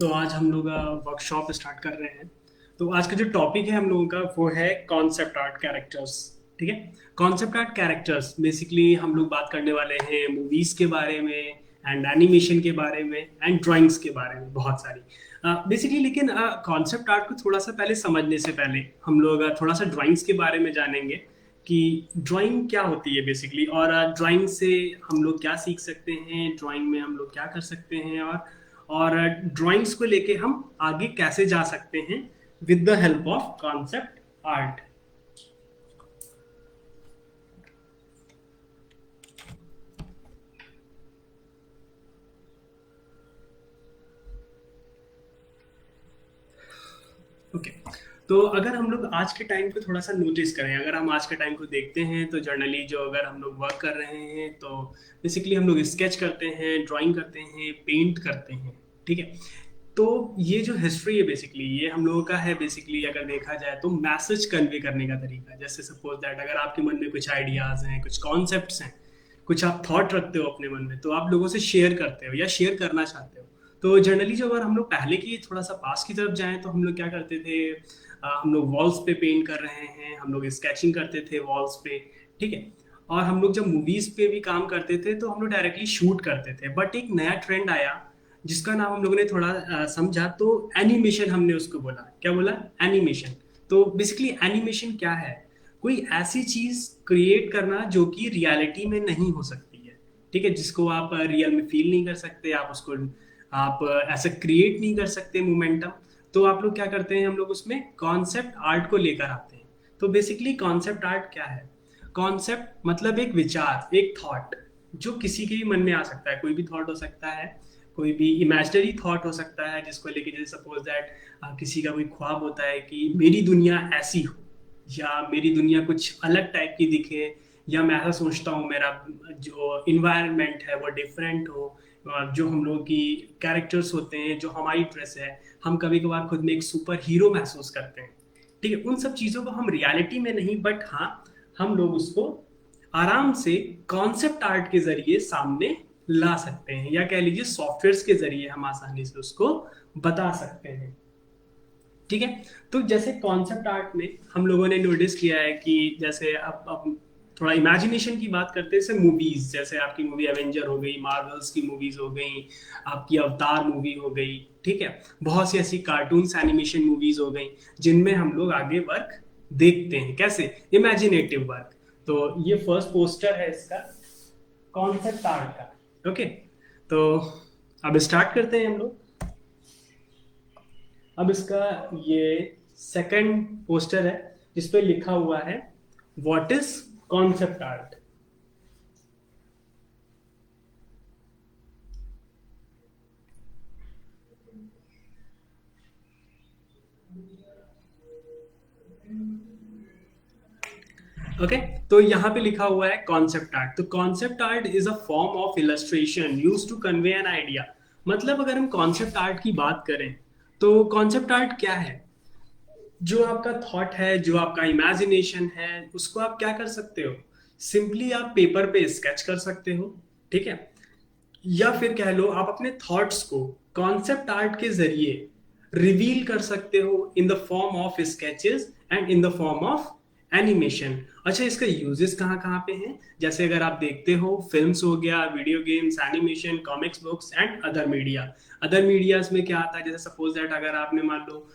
तो आज हम लोग वर्कशॉप स्टार्ट कर रहे हैं। तो आज का जो टॉपिक है हम लोगों का वो है कॉन्सेप्ट आर्ट कैरेक्टर्स। ठीक है। कॉन्सेप्ट आर्ट कैरेक्टर्स बेसिकली हम लोग बात करने वाले हैं मूवीज के बारे में एंड एनिमेशन के बारे में एंड ड्राइंग्स के बारे में बहुत सारी बेसिकली। लेकिन कॉन्सेप्ट आर्ट को थोड़ा सा पहले समझने से पहले हम लोग थोड़ा सा ड्राइंग्स के बारे में जानेंगे कि ड्राइंग क्या होती है बेसिकली, और ड्राइंग से हम लोग क्या सीख सकते हैं, ड्राइंग में हम लोग क्या कर सकते हैं, और ड्राइंग्स को लेके हम आगे कैसे जा सकते हैं with the help of concept art. Okay. तो अगर हम लोग आज के टाइम को थोड़ा सा नोटिस करें, अगर हम आज के टाइम को देखते हैं तो जनरली जो अगर हम लोग वर्क कर रहे हैं तो बेसिकली हम लोग स्केच करते हैं, ड्राइंग करते हैं, पेंट करते हैं। ठीक है। तो ये जो हिस्ट्री है बेसिकली ये हम लोगों का है बेसिकली, अगर देखा जाए तो मैसेज कन्वे करने का तरीका। जैसे सपोज दैट अगर आपके मन में कुछ आइडियाज हैं, कुछ कॉन्सेप्ट्स हैं, कुछ आप थॉट रखते हो अपने मन में, तो आप लोगों से शेयर करते हो या शेयर करना चाहते हो। तो जनरली जो अगर हम लोग पहले की थोड़ा सा पास की तरफ जाएं तो हम लोग क्या करते थे, हम लोग वॉल्स पे पेंट कर रहे हैं, हम लोग स्केचिंग करते थे वॉल्स पे। ठीक है। और हम लोग जब मूवीज पे भी काम करते थे तो हम लोग डायरेक्टली शूट करते थे। बट एक नया ट्रेंड आया जिसका नाम हम लोगों ने थोड़ा समझा, तो एनिमेशन हमने उसको बोला। क्या बोला? एनिमेशन। तो बेसिकली एनिमेशन क्या है? कोई ऐसी चीज क्रिएट करना जो कि रियलिटी में नहीं हो सकती है। ठीक है। जिसको आप रियल में फील नहीं कर सकते, आप उसको आप ऐसा क्रिएट नहीं कर सकते मोमेंटम। तो आप लोग क्या करते हैं, हम लोग उसमें कॉन्सेप्ट आर्ट को लेकर आते हैं। तो बेसिकली कॉन्सेप्ट आर्ट क्या है? कॉन्सेप्ट मतलब एक विचार, एक थॉट जो किसी के भी मन में आ सकता है। कोई भी थॉट हो सकता है, कोई भी इमेजिनरी थॉट हो सकता है जिसको लेके, जैसे सपोज दैट किसी का कोई ख्वाब होता है कि मेरी दुनिया ऐसी हो, या मेरी दुनिया कुछ अलग टाइप की दिखे, या मैं ऐसा सोचता हूँ मेरा जो इन्वायरमेंट है वो डिफरेंट हो। और जो हम लोग की कैरेक्टर्स होते हैं, जो हमारी ड्रेस है, हम कभी कभार खुद में एक सुपर हीरो महसूस करते हैं। ठीक है। उन सब चीज़ों को हम रियलिटी में नहीं, बट हाँ हम लोग उसको आराम से कॉन्सेप्ट आर्ट के जरिए सामने ला सकते हैं, या कह लीजिए सॉफ्टवेयर के जरिए हम आसानी से उसको बता सकते हैं। ठीक है। तो जैसे कॉन्सेप्ट आर्ट में हम लोगों ने नोटिस किया है कि जैसे अब थोड़ा इमेजिनेशन की बात करते हैं, जैसे मूवीज, जैसे आपकी मूवी एवेंजर हो गई, मार्वल्स की मूवीज हो गई, आपकी अवतार मूवी हो गई। ठीक है। बहुत सी ऐसी कार्टून्स एनिमेशन मूवीज हो गई जिनमें हम लोग आगे वर्क देखते हैं, कैसे इमेजिनेटिव वर्क। तो ये फर्स्ट पोस्टर है इसका, कॉन्सेप्ट आर्ट का। ओके। तो अब स्टार्ट करते हैं हम लोग। अब इसका ये सेकंड पोस्टर है जिसपे लिखा हुआ है what is concept art. Okay. तो यहाँ पे लिखा हुआ है कॉन्सेप्ट आर्ट। तो concept art is a form of illustration use to convey an idea. मतलब अगर हम कॉन्सेप्ट आर्ट की बात करें तो कॉन्सेप्ट आर्ट क्या है? जो आपका थॉट है, जो आपका इमेजिनेशन है, उसको आप क्या कर सकते हो, सिंपली आप पेपर पे स्केच कर सकते हो। ठीक है। या फिर कह लो आप अपने थॉट्स को कॉन्सेप्ट आर्ट के जरिए रिवील कर सकते हो in the form of sketches and in the form of animation. अच्छा, इसका यूजेस कहाँ कहाँ पे हैं? जैसे अगर आप देखते हो फिल्म्स हो गया, video games, animation, comics books and other media. Other medias में क्या आता है? जैसे सपोज दैट अगर आपने मान लो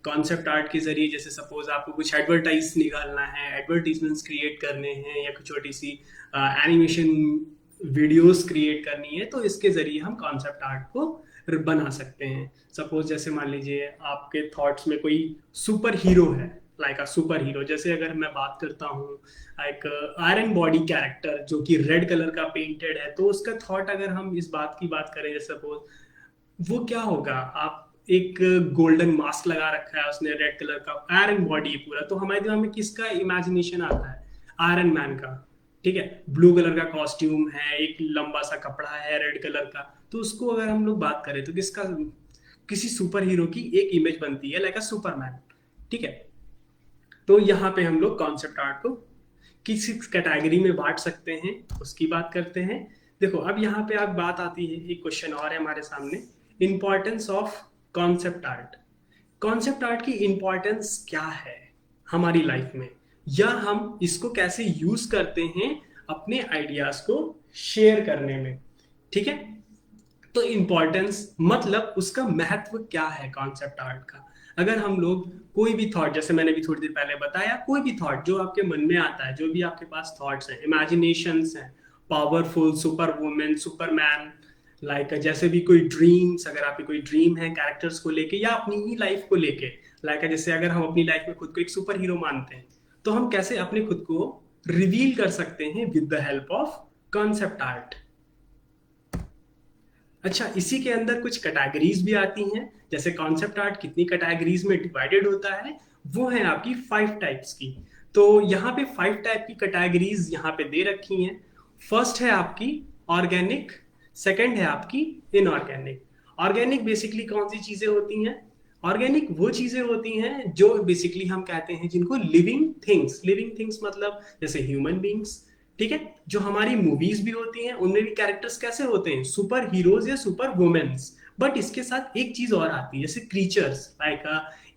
कॉन्सेप्ट आर्ट के जरिए, जैसे सपोज आपको कुछ एडवर्टाइज निकालना है, एडवर्टीजमेंट्स क्रिएट करने हैं, या कुछ छोटी सी एनिमेशन वीडियोस क्रिएट करनी है, तो इसके जरिए हम कॉन्सेप्ट आर्ट को बना सकते हैं। सपोज जैसे मान लीजिए आपके थॉट्स में कोई सुपर हीरो है, लाइक अ सुपर हीरो। जैसे अगर मैं बात करता हूँ एक आयरन बॉडी कैरेक्टर जो कि रेड कलर का पेंटेड है, तो उसका थॉट अगर हम इस बात की बात करें, जैसे सपोज वो क्या होगा, आप एक गोल्डन मास्क लगा रखा है उसने, रेड कलर का, आयरन बॉडी पूरा, तो हमारे दिमाग में किसका इमेजिनेशन आता है? आयरन मैन का। ठीक है। ब्लू कलर का कॉस्ट्यूम है, एक लंबा सा कपड़ा है रेड कलर का। तो उसको अगर हम लोग बात करें तो किसका, किसी सुपर हीरो की एक इमेज बनती है, लाइक अ सुपरमैन। ठीक है। तो यहाँ पे हम लोग कॉन्सेप्ट आर्ट को किस कैटेगरी में बांट सकते हैं उसकी बात करते हैं। देखो अब यहाँ पे आप बात आती है, एक क्वेश्चन और है हमारे सामने, importance of concept art. Concept art की इंपॉर्टेंस क्या है हमारी लाइफ में, या हम इसको कैसे यूज करते हैं अपने आइडियाज को शेयर करने में। ठीक है, तो इंपॉर्टेंस मतलब उसका महत्व क्या है कॉन्सेप्ट आर्ट का। अगर हम लोग कोई भी थॉट, जैसे मैंने भी थोड़ी देर पहले बताया, कोई भी थॉट जो आपके मन में आता है, जो भी आपके पास थॉट्स हैं, इमेजिनेशंस हैं, powerful, super women, Superman, like जैसे भी कोई ड्रीम्स, अगर आपकी कोई ड्रीम है कैरेक्टर्स को लेके या अपनी ही लाइफ को लेके, लाइक जैसे अगर हम अपनी लाइफ में खुद को एक सुपर हीरो मानते हैं, तो हम कैसे अपने खुद को रिवील कर सकते हैं with the help of concept art. अच्छा, इसी के अंदर कुछ कैटेगरीज भी आती हैं। जैसे कॉन्सेप्ट आर्ट कितनी कैटेगरीज में डिवाइडेड होता है, वो है आपकी 5 टाइप्स की। तो यहाँ पे 5 टाइप की कैटेगरीज यहाँ पे दे रखी हैं। फर्स्ट है आपकी ऑर्गेनिक, सेकंड है आपकी इनऑर्गेनिक। ऑर्गेनिक बेसिकली कौन सी चीजें होती हैं? ऑर्गेनिक वो चीजें होती हैं जो बेसिकली हम कहते हैं जिनको लिविंग थिंग्स। लिविंग थिंग्स मतलब जैसे ह्यूमन बींग्स, ठीक है। जो हमारी मूवीज भी होती हैं उनमें भी कैरेक्टर्स कैसे होते हैं? सुपर हीरोज या सुपर वुमेन्स। बट इसके साथ एक चीज और आती है, जैसे क्रीचर्स लाइक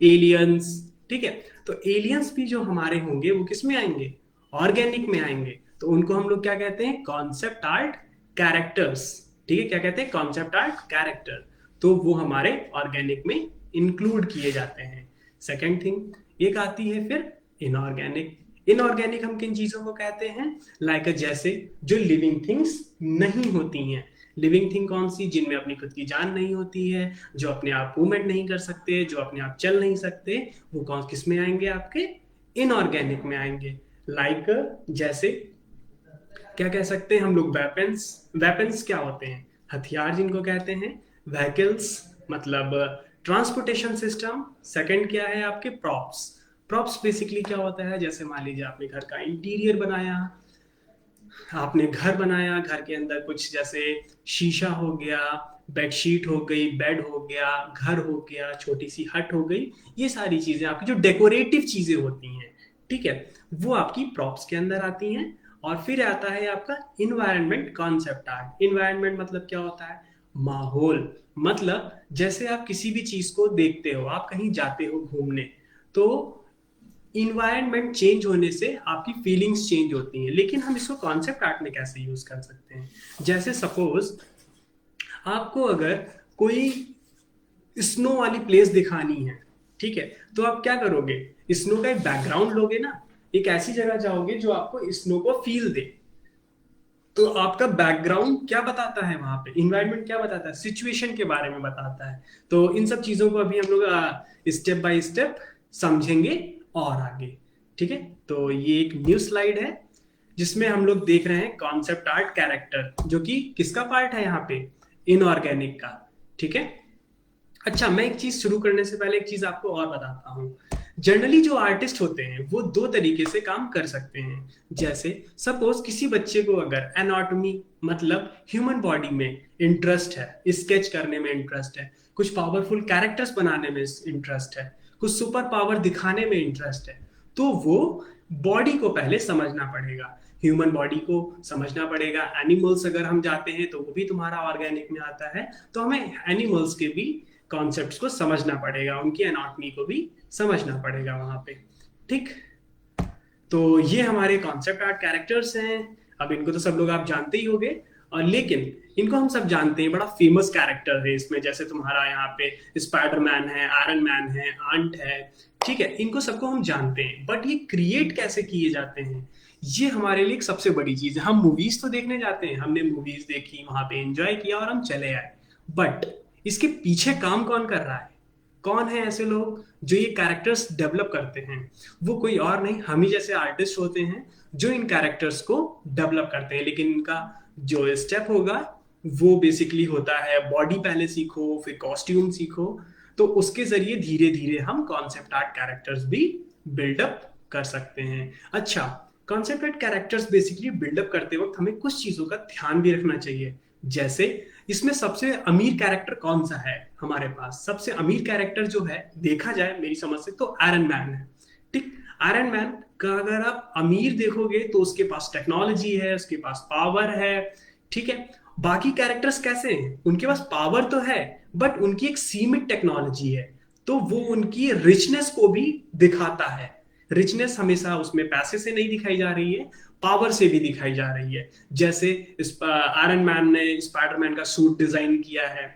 एलियंस, ठीक है। तो एलियंस भी जो हमारे होंगे वो किस में आएंगे? ऑर्गेनिक में आएंगे। तो उनको हम लोग क्या कहते हैं? Concept art characters. ठीक है, क्या कहते हैं? Concept art character. तो वो हमारे ऑर्गेनिक में इंक्लूड किए जाते हैं। सेकेंड थिंग एक आती है फिर इनऑर्गेनिक। इनऑर्गेनिक हम किन चीजों को कहते हैं? लाइक जैसे जो लिविंग थिंग्स नहीं होती हैं। लिविंग थिंग कौन सी? जिनमें अपनी खुद की जान नहीं होती है, जो अपने आप मूवमेंट नहीं कर सकते, जो अपने आप चल नहीं सकते, वो कौन किस में आएंगे? आपके इनऑर्गेनिक में आएंगे। लाइक जैसे क्या कह सकते हैं हम लोग? वेपन्स। वेपन्स क्या होते हैं? हथियार जिनको कहते हैं। व्हीकल्स मतलब ट्रांसपोर्टेशन सिस्टम। सेकंड क्या है आपके? प्रॉप्स। प्रॉप्स बेसिकली क्या होता है? जैसे मान लीजिए आपने घर का इंटीरियर बनाया, आपने घर बनाया, घर के अंदर कुछ जैसे शीशा हो गया, बेडशीट हो गई, बेड हो गया, घर हो गया, छोटी सी हट हो गई, ये सारी चीजें आपकी जो डेकोरेटिव चीजें होती हैं, ठीक है, वो आपकी प्रॉप्स के अंदर आती हैं। और फिर आता है आपका इन्वायरमेंट कॉन्सेप्ट आर्ट। इन्वायरमेंट मतलब क्या होता है? माहौल। मतलब जैसे आप किसी भी चीज को देखते हो, आप कहीं जाते हो घूमने, तो इन्वायरमेंट चेंज होने से आपकी फीलिंग्स चेंज होती हैं। लेकिन हम इसको कॉन्सेप्ट आर्ट में कैसे यूज कर सकते हैं? जैसे सपोज आपको अगर कोई स्नो वाली प्लेस दिखानी है, ठीक है, तो आप क्या करोगे? स्नो का एक बैकग्राउंड लोगे ना, एक ऐसी जगह जाओगे जो आपको स्नो को फील दे। तो आपका बैकग्राउंड क्या बताता है? वहां पे इन्वायरमेंट क्या बताता है? सिचुएशन के बारे में बताता है। तो इन सब चीजों को अभी हम लोग स्टेप बाय स्टेप समझेंगे और आगे। ठीक है, तो ये एक न्यू स्लाइड है जिसमें हम लोग देख रहे हैं कॉन्सेप्ट आर्ट कैरेक्टर, जो कि किसका पार्ट है यहाँ पे? इनऑर्गेनिक का। ठीक है। अच्छा, मैं एक चीज शुरू करने से पहले एक चीज आपको और बताता हूँ। जनरली जो आर्टिस्ट होते हैं वो दो तरीके से काम कर सकते हैं। जैसे सपोज किसी बच्चे को अगर एनाटॉमी मतलब ह्यूमन बॉडी में इंटरेस्ट है, स्केच करने में इंटरेस्ट है, कुछ पावरफुल कैरेक्टर्स बनाने में इंटरेस्ट है, कुछ सुपर पावर दिखाने में इंटरेस्ट है, तो वो बॉडी को पहले समझना पड़ेगा, ह्यूमन बॉडी को समझना पड़ेगा। एनिमल्स अगर हम जाते हैं तो वो भी तुम्हारा ऑर्गेनिक में आता है, तो हमें एनिमल्स के भी कॉन्सेप्ट्स को समझना पड़ेगा, उनकी एनाटॉमी को भी समझना पड़ेगा वहां पे। ठीक, तो ये हमारे कॉन्सेप्ट आर्ट कैरेक्टर्स हैं। अब इनको तो सब लोग आप जानते ही होंगे, और लेकिन इनको हम सब जानते हैं, बड़ा फेमस कैरेक्टर है इसमें। जैसे तुम्हारा यहाँ पे स्पाइडरमैन है, आयरन मैन है, आंट है, ठीक है, इनको सबको हम जानते हैं। बट ये क्रिएट कैसे किए जाते हैं, ये हमारे लिए एक सबसे बड़ी चीज है। हम मूवीज तो देखने जाते हैं, हमने मूवीज देखी, वहां पे एंजॉय किया और हम चले आए, बट इसके पीछे काम कौन कर रहा है? कौन है ऐसे लोग जो ये कैरेक्टर्स डेवलप करते हैं? वो कोई और नहीं, हम ही जैसे आर्टिस्ट होते हैं जो इन कैरेक्टर्स को डेवलप करते हैं। लेकिन इनका जो स्टेप होगा वो बेसिकली होता है बॉडी पहले सीखो, फिर कॉस्ट्यूम सीखो, तो उसके जरिए धीरे धीरे हम कॉन्सेप्ट आर्ट कैरेक्टर्स भी बिल्डअप कर सकते हैं। अच्छा, concept art characters basically build up करते वक्त हमें कुछ चीजों का ध्यान भी रखना चाहिए। जैसे इसमें सबसे अमीर कैरेक्टर कौन सा है हमारे पास? सबसे अमीर कैरेक्टर जो है देखा जाए मेरी समझ से तो आयरन मैन है। ठीक, आयरन मैन का अगर आप अमीर देखोगे तो उसके पास टेक्नोलॉजी है, उसके पास पावर है, ठीक है, बाकी कैरेक्टर्स कैसे हैं, उनके पास पावर तो है बट उनकी एक सीमित टेक्नोलॉजी है, तो वो उनकी रिचनेस को भी दिखाता है। रिचनेस हमेशा उसमें पैसे से नहीं दिखाई जा रही है, पावर से भी दिखाई जा रही है। जैसे आयरन मैन ने स्पाइडरमैन का सूट डिजाइन किया है,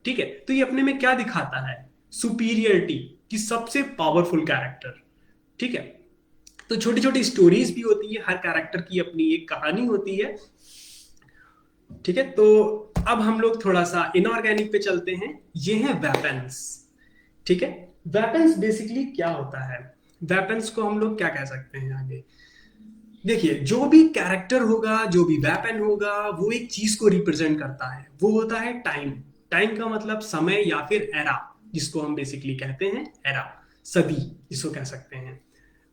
ठीक है, तो ये अपने में क्या दिखाता है, सुपीरियरिटी की, सबसे पावरफुल कैरेक्टर, ठीक है। तो छोटी छोटी स्टोरीज भी होती है, हर कैरेक्टर की अपनी एक कहानी होती है, ठीक है। तो अब हम लोग थोड़ा सा इनऑर्गेनिक पे चलते हैं, ये है वेपन्स, ठीक है। वेपन्स बेसिकली क्या होता है, वेपन्स को हम लोग क्या कह सकते हैं आगे, देखिए जो भी कैरेक्टर होगा, जो भी वेपन होगा, वो एक चीज को रिप्रेजेंट करता है, वो होता है टाइम। टाइम का मतलब समय या फिर एरा, जिसको हम बेसिकली कहते हैं एरा, सदी जिसको कह सकते हैं।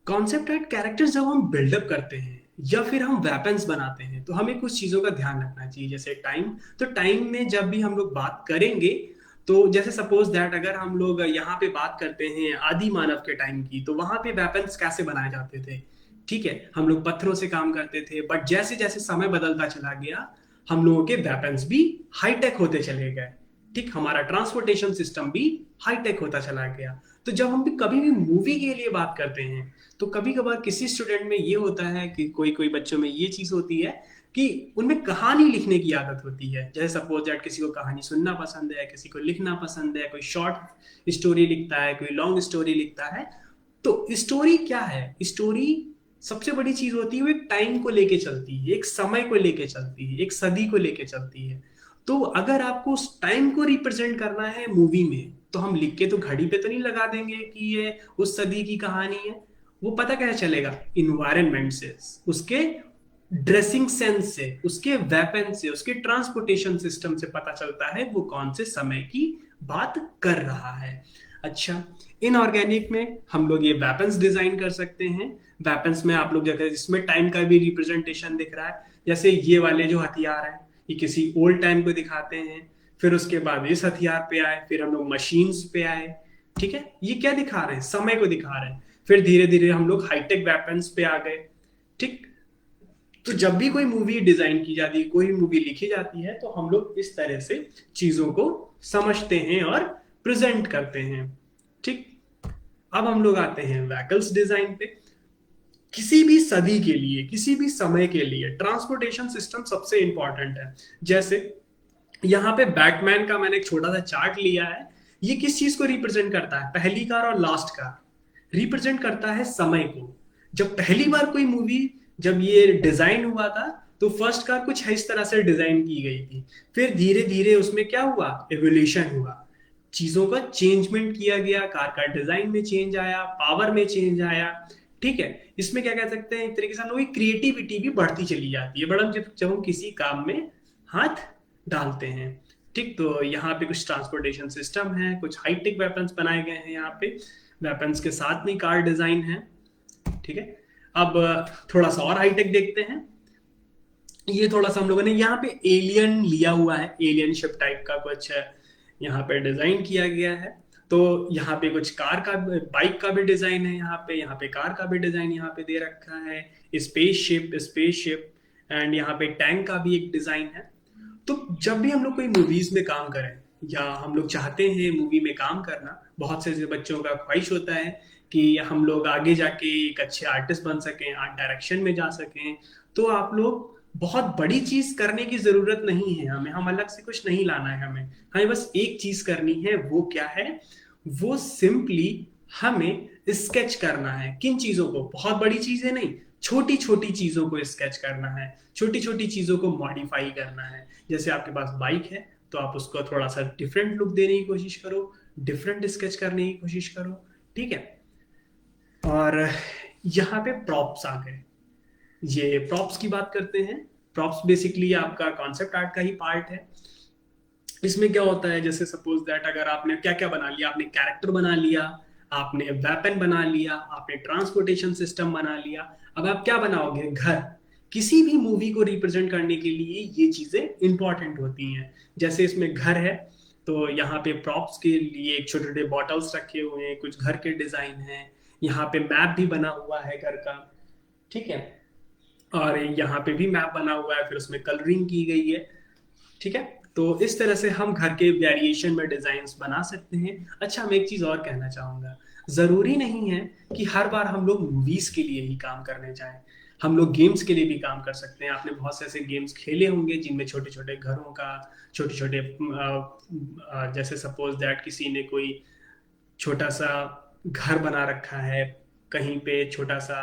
कॉन्सेप्ट एंड कैरेक्टर्स जब हम बिल्डअप करते हैं या फिर हम वेपन्स बनाते हैं तो हमें कुछ चीजों का ध्यान रखना चाहिए, जैसे टाइम। तो टाइम में जब भी हम लोग बात करेंगे, तो जैसे सपोज दैट अगर हम लोग यहाँ पे बात करते हैं आदि मानव के टाइम की, तो वहां पे वेपन्स कैसे बनाए जाते थे, ठीक है, हम लोग पत्थरों से काम करते थे, बट जैसे जैसे समय बदलता चला गया हम लोगों के वेपन्स भी हाईटेक होते चले गए, ठीक, हमारा ट्रांसपोर्टेशन सिस्टम भी हाईटेक होता चला गया। तो जब हम भी कभी भी मूवी के लिए बात करते हैं, तो कभी कभार किसी स्टूडेंट में ये होता है कि कोई कोई बच्चों में ये चीज होती है कि उनमें कहानी लिखने की आदत होती है। जैसे सपोज दैट किसी को कहानी सुनना पसंद है, किसी को लिखना पसंद है, कोई शॉर्ट स्टोरी लिखता है, कोई लॉन्ग स्टोरी लिखता है। तो स्टोरी क्या है, स्टोरी सबसे बड़ी चीज होती है वो एक टाइम को लेके चलती है, एक समय को लेके चलती है, एक सदी को लेके चलती है। तो अगर आपको उस टाइम को रिप्रेजेंट करना है मूवी में, तो हम लिख के तो घड़ी पे तो नहीं लगा देंगे कि ये उस सदी की कहानी है। वो पता कैसे चलेगा, इन्वायरमेंट से, उसके ड्रेसिंग सेंस से, उसके वेपन से, उसके ट्रांसपोर्टेशन सिस्टम से पता चलता है वो कौन से समय की बात कर रहा है। अच्छा, इनऑर्गेनिक में हम लोग ये वेपन्स डिजाइन कर सकते हैं। वेपन्स में आप लोग जगह इसमें टाइम का भी रिप्रेजेंटेशन दिख रहा है, जैसे ये वाले जो हथियार है ये किसी ओल्ड टाइम को दिखाते हैं, फिर उसके बाद इस हथियार पे आए, फिर हम लोग मशीन्स पे आए, ठीक है, ये क्या दिखा रहे हैं, समय को दिखा रहे हैं। फिर धीरे धीरे हम लोग हाईटेक वेपन्स पे आ गए, ठीक। तो जब भी कोई मूवी डिजाइन की जाती है, कोई मूवी लिखी जाती है, तो हम लोग इस तरह से चीजों को समझते हैं और प्रेजेंट करते हैं, ठीक। अब हम लोग आते हैं व्हीकल्स डिजाइन पे। किसी भी सदी के लिए, किसी भी समय के लिए ट्रांसपोर्टेशन सिस्टम सबसे इंपॉर्टेंट है। जैसे यहाँ पे बैटमैन का मैंने एक छोटा सा चार्ट लिया है, ये किस चीज को रिप्रेजेंट करता है, पहली कार और लास्ट कार रिप्रेजेंट करता है समय को। जब पहली बार कोई मूवी, जब ये डिजाइन हुआ था, तो फर्स्ट कार कुछ इस तरह से डिजाइन की गई थी, फिर धीरे धीरे उसमें क्या हुआ, एवोल्यूशन हुआ, चीजों का चेंजमेंट किया गया, कार का डिजाइन में चेंज आया, पावर में चेंज आया, ठीक है। इसमें क्या कह सकते हैं, एक तरीके से हम लोग की क्रिएटिविटी भी बढ़ती चली जाती है, बड़ा जब हम किसी काम में हाथ डालते हैं, ठीक। तो यहाँ पे कुछ ट्रांसपोर्टेशन सिस्टम है, कुछ हाईटेक वेपन्स बनाए गए हैं यहाँ पे, वेपन्स के साथ में कार डिजाइन है, ठीक है। अब थोड़ा सा और हाईटेक देखते हैं। ये थोड़ा सा हम लोगों ने यहाँ पे एलियन लिया हुआ है, एलियन शिप टाइप का कुछ यहाँ पे डिजाइन किया गया है। तो यहाँ पे कुछ कार का, बाइक का भी डिजाइन है यहाँ पे कार का भी डिजाइन यहाँ पे दे रखा है, स्पेसशिप एंड यहाँ पे टैंक का भी एक डिजाइन है। तो जब भी हम लोग कोई मूवीज में काम करें, या हम लोग चाहते हैं मूवी में काम करना, बहुत से बच्चों का ख्वाहिश होता है कि हम लोग आगे जाके एक अच्छे आर्टिस्ट बन सकें, आर्ट डायरेक्शन में जा सकें। तो आप लोग बहुत बड़ी चीज करने की जरूरत नहीं है, हमें हम अलग से कुछ नहीं लाना है, हमें बस एक चीज करनी है, वो क्या है, वो सिंपली हमें स्केच करना है। किन चीजों को, बहुत बड़ी चीजें नहीं, छोटी छोटी चीजों को स्केच करना है, छोटी छोटी चीजों को मॉडिफाई करना है। जैसे आपके पास बाइक है, तो आप उसको थोड़ा सा डिफरेंट लुक देने की कोशिश करो, डिफरेंट स्केच करने की कोशिश करो, ठीक है। और यहाँ पे प्रॉप्स आ गए, ये प्रॉप्स की बात करते हैं। प्रॉप्स बेसिकली आपका कॉन्सेप्ट आर्ट का ही पार्ट है। इसमें क्या होता है, जैसे सपोज दैट अगर आपने क्या क्या बना लिया, आपने कैरेक्टर बना लिया, आपने वेपन बना लिया, आपने ट्रांसपोर्टेशन सिस्टम बना लिया, अब आप क्या बनाओगे, घर। किसी भी मूवी को रिप्रेजेंट करने के लिए ये चीजें इंपॉर्टेंट होती हैं। जैसे इसमें घर है, तो यहाँ पे प्रॉप्स के लिए एक छोटे छोटे बॉटल्स रखे हुए हैं, कुछ घर के डिजाइन है, यहाँ पे मैप भी बना हुआ है घर का, ठीक है। और यहाँ पे भी मैप बना हुआ है, फिर उसमें कलरिंग की गई है, ठीक है। तो इस तरह से हम घर के वेरिएशन में डिजाइन बना सकते हैं। अच्छा, मैं एक चीज और कहना चाहूंगा, जरूरी नहीं है कि हर बार हम लोग मूवीज के लिए ही काम करने जाएं। हम लोग गेम्स के लिए भी काम कर सकते हैं। आपने बहुत से ऐसे गेम्स खेले होंगे जिनमें छोटे छोटे घरों का, छोटे छोटे जैसे सपोज दैट किसी ने कोई छोटा सा घर बना रखा है, कहीं पे छोटा सा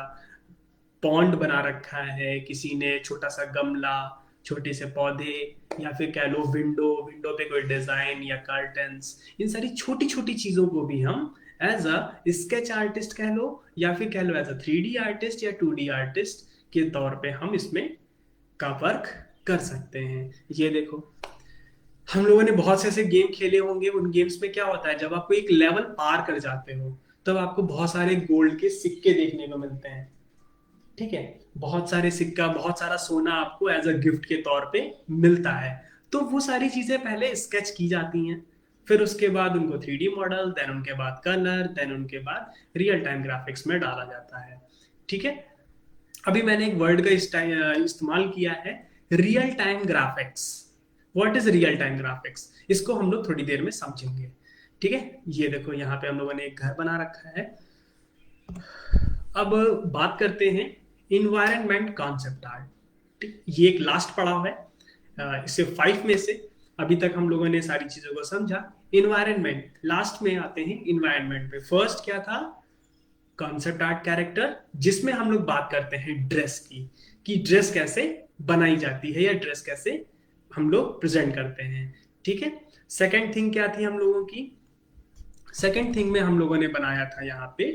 पॉन्ड बना रखा है, किसी ने छोटा सा गमला, छोटे से पौधे, या फिर कह लो विंडो, विंडो पे कोई डिजाइन या कर्टन्स। इन सारी छोटी छोटी चीजों को भी हम एज अ स्केच आर्टिस्ट कह लो, या फिर कह लो एज अ 3D आर्टिस्ट या 2D आर्टिस्ट के तौर पे हम इसमें का वर्क कर सकते हैं। ये देखो, हम लोगों ने बहुत से ऐसे गेम खेले होंगे। उन गेम्स में क्या होता है, जब आपको एक लेवल पार कर जाते हो तब आपको बहुत सारे गोल्ड के सिक्के देखने को मिलते हैं। ठीक है, बहुत सारे सिक्का, बहुत सारा सोना आपको एज अ गिफ्ट के तौर पे मिलता है। तो वो सारी चीजें पहले स्केच की जाती हैं, फिर उसके बाद उनको 3D मॉडल, देन उनके बाद कलर, देन उनके बाद रियल टाइम ग्राफिक्स में डाला जाता है। ठीक है। अभी मैंने एक वर्ड का इस्तेमाल किया है, real time graphics. What is real time graphics, इसको हम लोग थोड़ी देर में समझेंगे। ठीक है। ये देखो, यहाँ पे हम लोगों ने एक घर बना रखा है। अब बात करते हैं इन्वायरमेंट कॉन्सेप्ट आर्ट। ये एक लास्ट पड़ाव है इससे 5 में से। अभी तक हम लोगों ने सारी चीजों को समझा। इन्वायरमेंट लास्ट में आते हैं। इन्वायरमेंट पे फर्स्ट क्या था, कॉन्सेप्ट आर्ट कैरेक्टर, जिसमें हम लोग बात करते हैं ड्रेस की, कि ड्रेस कैसे बनाई जाती है या ड्रेस कैसे हम लोग प्रेजेंट करते हैं। ठीक है। सेकंड थिंग क्या थी हम लोगों की, सेकंड थिंग में हम लोगों ने बनाया था यहाँ पे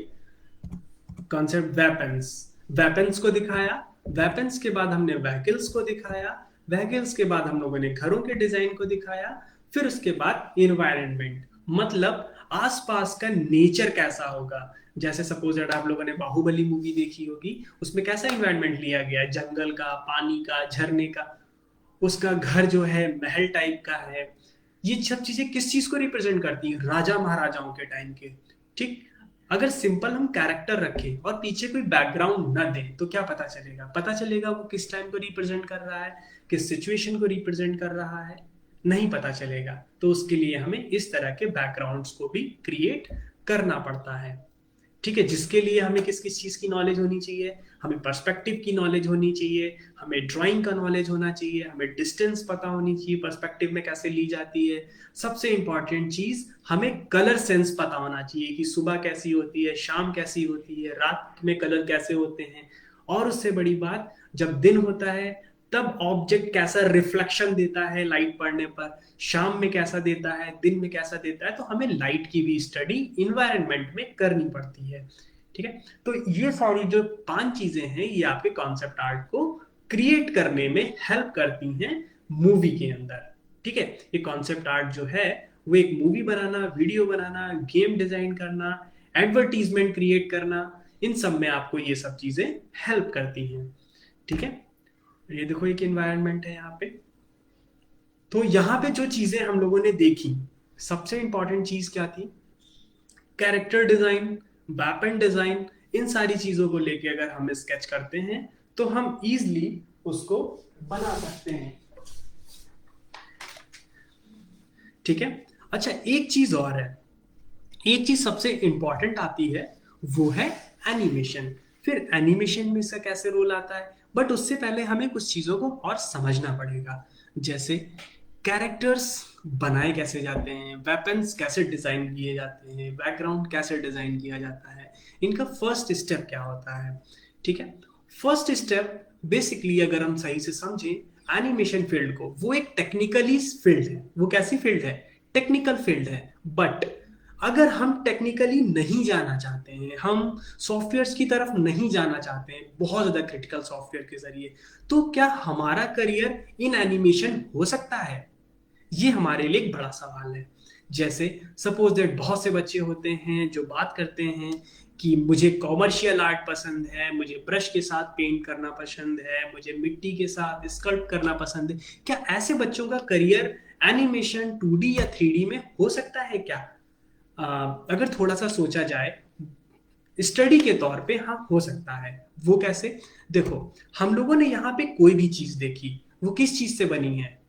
कॉन्सेप्ट वेपन्स। वेपन्स को दिखाया, वेपन्स के बाद हमने व्हीकल्स को दिखाया, व्हीकल्स के बाद हम लोगों ने घरों के डिजाइन को दिखाया, फिर उसके बाद इन्वायरमेंट, मतलब आसपास का नेचर कैसा होगा। जैसे सपोज दैट आप लोगों ने बाहुबली मूवी देखी होगी, उसमें कैसा इन्वायरमेंट लिया गया है, जंगल का, पानी का, झरने का। उसका घर जो है महल टाइप का है। ये सब चीजें किस चीज को रिप्रेजेंट करती हैं, राजा महाराजाओं के टाइम के। ठीक। अगर सिंपल हम कैरेक्टर रखें और पीछे कोई बैकग्राउंड न दें तो क्या पता चलेगा, पता चलेगा वो किस टाइम को रिप्रेजेंट कर रहा है, किस सिचुएशन को रिप्रेजेंट कर रहा है, नहीं पता चलेगा। तो उसके लिए हमें इस तरह के बैकग्राउंड्स को भी क्रिएट करना पड़ता है। ठीक है। जिसके लिए हमें किस किस चीज की नॉलेज होनी चाहिए, हमें पर्सपेक्टिव की नॉलेज होनी चाहिए, हमें ड्राइंग का नॉलेज होना चाहिए, हमें डिस्टेंस पता होनी चाहिए, पर्सपेक्टिव में कैसे ली जाती है। सबसे इंपॉर्टेंट चीज, हमें कलर सेंस पता होना चाहिए कि सुबह कैसी होती है, शाम कैसी होती है, रात में कलर कैसे होते हैं। और उससे बड़ी बात, जब दिन होता है तब ऑब्जेक्ट कैसा रिफ्लेक्शन देता है लाइट पड़ने पर, शाम में कैसा देता है, दिन में कैसा देता है। तो हमें लाइट की भी स्टडी इन्वायरमेंट में करनी पड़ती है। ठीक है। तो ये सारी जो 5 चीजें हैं, ये आपके कॉन्सेप्ट आर्ट को क्रिएट करने में हेल्प करती हैं मूवी के अंदर। ठीक है। ये कॉन्सेप्ट आर्ट जो है वो एक मूवी बनाना, वीडियो बनाना, गेम डिजाइन करना, एडवर्टीजमेंट क्रिएट करना, इन सब में आपको ये सब चीजें हेल्प करती हैं। ठीक है। ये देखो, एक एनवायरनमेंट है यहाँ पे। तो यहाँ पे जो चीजें हम लोगों ने देखी, सबसे इंपॉर्टेंट चीज क्या थी, कैरेक्टर डिजाइन, वेपन डिजाइन। इन सारी चीजों को लेके अगर हम स्केच करते हैं तो हम इजली उसको बना सकते हैं। ठीक है। अच्छा, एक चीज और है, एक चीज सबसे इंपॉर्टेंट आती है, वो है एनिमेशन। फिर एनिमेशन में इसका कैसे रोल आता है, बट उससे पहले हमें कुछ चीजों को और समझना पड़ेगा। जैसे कैरेक्टर्स बनाए कैसे जाते हैं, वेपन्स कैसे डिजाइन किए जाते हैं, बैकग्राउंड कैसे डिजाइन किया जाता है, इनका फर्स्ट स्टेप क्या होता है। ठीक है। फर्स्ट स्टेप बेसिकली अगर हम सही से समझें एनिमेशन फील्ड को, वो एक टेक्निकली फील्ड है। वो कैसी फील्ड है, टेक्निकल फील्ड है। बट अगर हम टेक्निकली नहीं जाना चाहते हैं, हम सॉफ्टवेयर्स की तरफ नहीं जाना चाहते हैं बहुत ज्यादा क्रिटिकल सॉफ्टवेयर के जरिए, तो क्या हमारा करियर इन एनिमेशन हो सकता है, ये हमारे लिए एक बड़ा सवाल है। जैसे सपोज दैट बहुत से बच्चे होते हैं जो बात करते हैं कि मुझे कॉमर्शियल आर्ट पसंद है, मुझे ब्रश के साथ पेंट करना पसंद है, मुझे मिट्टी के साथ स्कल्प्ट करना पसंद है। क्या ऐसे बच्चों का करियर एनिमेशन 2D या 3D में हो सकता है क्या? अगर थोड़ा सा सोचा जाए स्टडी के तौर पे, हाँ हो सकता है। वो कैसे, देखो हम लोगों ने यहाँ पे कोई भी चीज देखी, वो किस चीज से बनी है,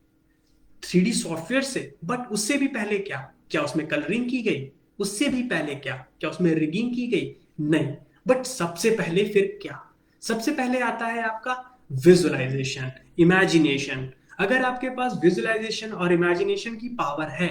3D सॉफ्टवेयर से, बट उससे भी पहले क्या, क्या उसमें कलरिंग की गई? उससे भी पहले क्या, क्या उसमें रिगिंग की गई? नहीं। बट सबसे पहले फिर क्या? सबसे पहले आता है आपका विजुअलाइजेशन, इमेजिनेशन। अगर आपके पास विजुअलाइजेशन और इमेजिनेशन की पावर है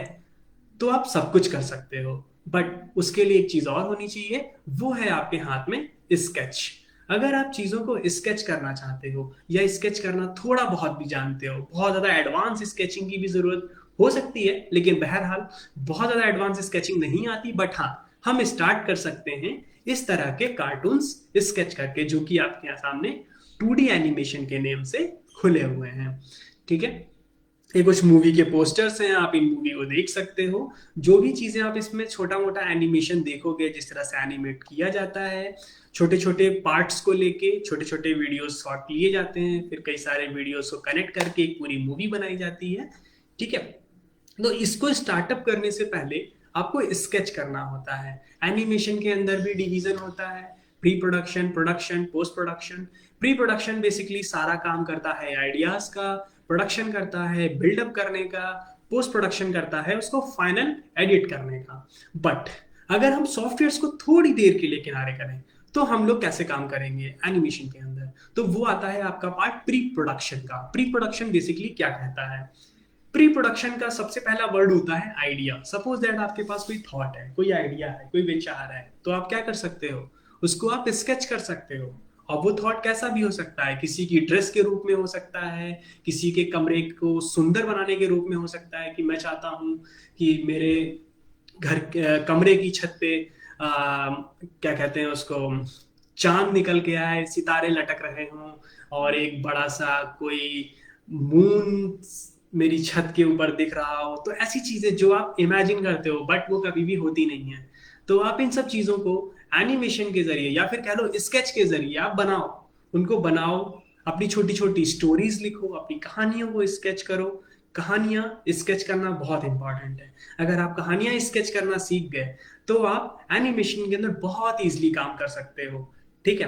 तो आप सब कुछ कर सकते हो। बट उसके लिए एक चीज और होनी चाहिए, वो है आपके हाथ में स्केच। अगर आप चीजों को स्केच करना चाहते हो या स्केच करना थोड़ा बहुत भी जानते हो, बहुत ज्यादा एडवांस स्केचिंग की भी जरूरत हो सकती है, लेकिन बहरहाल बहुत ज्यादा एडवांस स्केचिंग नहीं आती, बट हाँ, हम स्टार्ट कर सकते हैं इस तरह के कार्टून्स स्केच करके, जो कि आपके यहाँ सामने 2D एनिमेशन के नेम से खुले हुए हैं। ठीक है, ये कुछ मूवी के पोस्टर्स हैं, आप इन मूवी को देख सकते हो। जो भी चीजें आप इसमें छोटा मोटा एनिमेशन देखोगे, जिस तरह से एनिमेट किया जाता है, छोटे छोटे पार्ट्स को लेके छोटे छोटे वीडियोस शॉर्ट लिए जाते हैं, फिर कई सारे वीडियोस को कनेक्ट करके एक पूरी मूवी बनाई जाती है। ठीक है, तो इसको स्टार्टअप करने से पहले आपको स्केच करना होता है। एनिमेशन के अंदर भी डिवीजन होता है, pre production, production, post production. Pre production basically सारा काम करता है आइडियाज का, प्रोडक्शन करता है बिल्डअप करने का, पोस्ट प्रोडक्शन करता है उसको फाइनल एडिट करने का। बट अगर हम सॉफ्टवेयर को थोड़ी देर के लिए किनारे करें, तो हम लोग कैसे काम करेंगे एनिमेशन के अंदर? तो वो आता है आपका पार्ट प्री प्रोडक्शन का। प्री प्रोडक्शन बेसिकली क्या कहता है? प्री प्रोडक्शन का सबसे पहला वर्ड होता है आइडिया। सपोज दैट आपके पास कोई थॉट है, कोई आइडिया है, कोई विचार है, तो आप क्या कर सकते हो? उसको आप स्केच कर सकते हो। और वो थॉट कैसा भी हो सकता है, किसी की ड्रेस के रूप में हो सकता है, किसी के कमरे को सुंदर बनाने के रूप में हो सकता है, कि मैं चाहता हूँ कि मेरे घर कमरे की छत पे क्या कहते हैं उसको, चांद निकल के आए, सितारे लटक रहे हों, और एक बड़ा सा कोई मून मेरी छत के ऊपर दिख रहा हो। तो ऐसी चीजें जो आप इमेजिन करते हो बट वो कभी भी होती नहीं है, तो आप इन सब चीजों को एनिमेशन के जरिए या फिर कह लो स्केच के जरिए आप बनाओ, उनको बनाओ। अपनी छोटी छोटी स्टोरीज लिखो, अपनी कहानियों को स्केच करो। कहानियां स्केच करना बहुत इंपॉर्टेंट है। अगर आप कहानियां स्केच करना सीख गए तो आप एनिमेशन के अंदर बहुत इजीली काम कर सकते हो। ठीक है,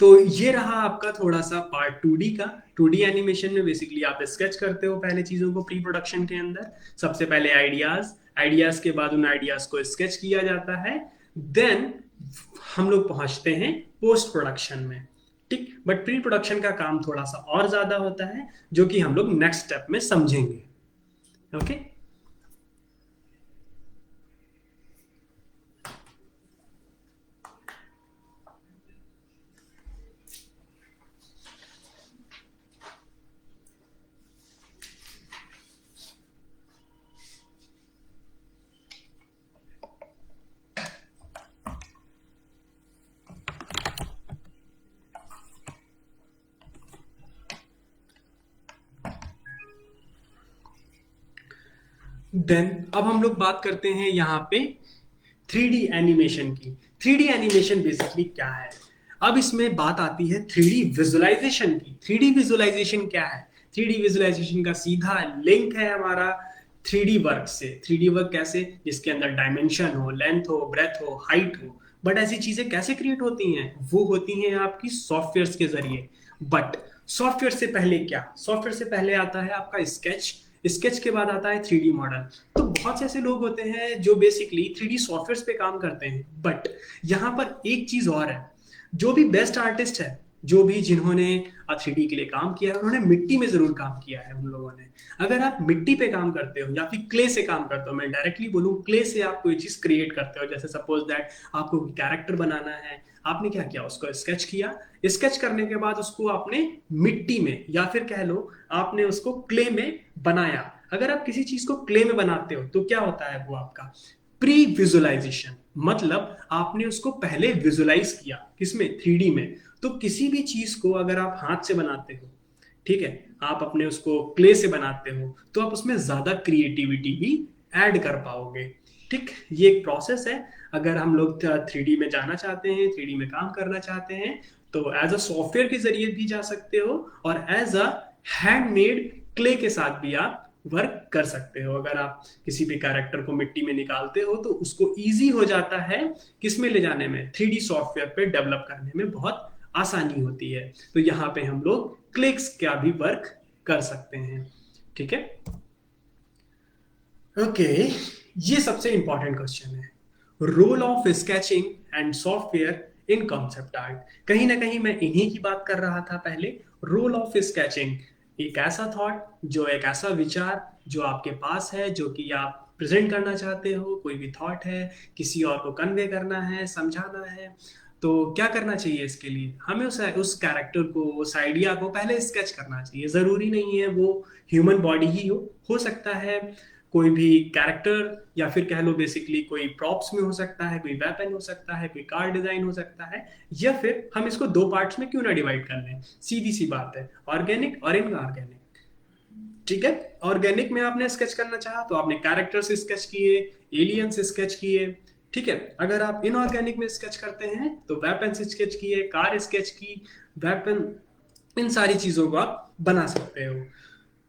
तो ये रहा आपका थोड़ा सा पार्ट 2D का। 2D एनिमेशन में बेसिकली आप स्केच करते हो पहले चीजों को प्री प्रोडक्शन के अंदर। सबसे पहले आइडियाज, आइडियाज के बाद उन आइडियाज को स्केच किया जाता है। देन हम लोग पहुंचते हैं पोस्ट प्रोडक्शन में। ठीक, बट प्री प्रोडक्शन का काम थोड़ा सा और ज्यादा होता है, जो कि हम लोग नेक्स्ट स्टेप में समझेंगे। ओके, देन अब हम लोग बात करते हैं यहाँ पे 3D एनिमेशन की। 3D एनिमेशन बेसिकली क्या है? अब इसमें बात आती है 3D विजुअलाइजेशन की। 3D विजुअलाइजेशन क्या है? 3D विजुअलाइजेशन का सीधा लिंक है हमारा 3D वर्क से। 3D वर्क कैसे? जिसके अंदर डायमेंशन हो, लेंथ हो, ब्रेथ हो, हाइट हो। बट ऐसी चीजें कैसे क्रिएट होती हैं? वो होती हैं आपकी सॉफ्टवेयर के जरिए। बट सॉफ्टवेयर से पहले क्या? सॉफ्टवेयर से पहले आता है आपका स्केच। स्केच के बाद आता है 3D मॉडल। तो बहुत से ऐसे लोग होते हैं जो बेसिकली 3D सॉफ्टवेयर पे काम करते हैं, बट यहाँ पर एक चीज और है। जो भी बेस्ट आर्टिस्ट है, जो भी जिन्होंने 3D के लिए काम किया है, उन्होंने मिट्टी में जरूर काम किया है उन लोगों ने। अगर आप मिट्टी पे काम करते हो या फिर क्ले से काम करते हो, मैं डायरेक्टली बोलूँ क्ले से आप कोई चीज क्रिएट करते हो, जैसे सपोज दैट आपको कैरेक्टर बनाना है, आपने क्या किया, उसको स्केच किया। स्केच करने के बाद उसको आपने मिट्टी में या फिर कह लो आपने उसको क्ले में बनाया। अगर आप किसी चीज को क्ले में बनाते हो तो क्या होता है, वो आपका प्री विजुअलाइजेशन। मतलब आपने उसको पहले विजुअलाइज किया, किसमें? 3D में। तो किसी भी चीज को अगर आप हाथ से बनाते हो, ठीक है, आप अपने उसको क्ले से बनाते हो, तो आप उसमें ज्यादा क्रिएटिविटी भी ऐड कर पाओगे। ठीक, ये एक प्रोसेस है। अगर हम लोग 3D में जाना चाहते हैं, 3D में काम करना चाहते हैं, तो एज अ सॉफ्टवेयर के जरिए भी जा सकते हो और एज अ हैंडमेड क्ले के साथ भी आप वर्क कर सकते हो। अगर आप किसी भी कैरेक्टर को मिट्टी में निकालते हो तो उसको इजी हो जाता है किसमें ले जाने में, 3D सॉफ्टवेयर पे डेवलप करने में बहुत आसानी होती है। तो यहाँ पे हम लोग क्लिक्स का भी वर्क कर सकते हैं। ठीक है। ओके, ये सबसे इंपॉर्टेंट क्वेश्चन है, role of sketching and software in concept art. कहीं ना कहीं मैं इन्हीं की बात कर रहा था पहले। रोल ऑफ स्केचिंग, एक ऐसा थॉट, जो एक ऐसा विचार जो आपके पास है, जो कि आप प्रेजेंट करना चाहते हो, कोई भी थॉट है, किसी और को कन्वे करना है, समझाना है, तो क्या करना चाहिए इसके लिए? हमें उस कैरेक्टर को, उस आइडिया को पहले स्केच करना चाहिए। जरूरी नहीं है वो ह्यूमन बॉडी ही हो सकता है कोई भी कैरेक्टर, या फिर कह लो बेसिकली कोई प्रॉप्स में हो सकता है, कोई वेपन हो सकता है, कोई कार डिजाइन हो सकता है, या फिर हम इसको दो पार्ट्स में क्यों ना डिवाइड कर लें। सीधी सी बात है, ऑर्गेनिक और इनऑर्गेनिक। ठीक है, ऑर्गेनिक में आपने स्केच करना चाहा तो आपने कैरेक्टर्स स्केच किए, एलियंस स्केच किए। ठीक है, अगर आप इनऑर्गेनिक में स्केच करते हैं तो वेपन स्केच किए, कार स्केच की, वेपन, इन सारी चीजों को आप बना सकते हो।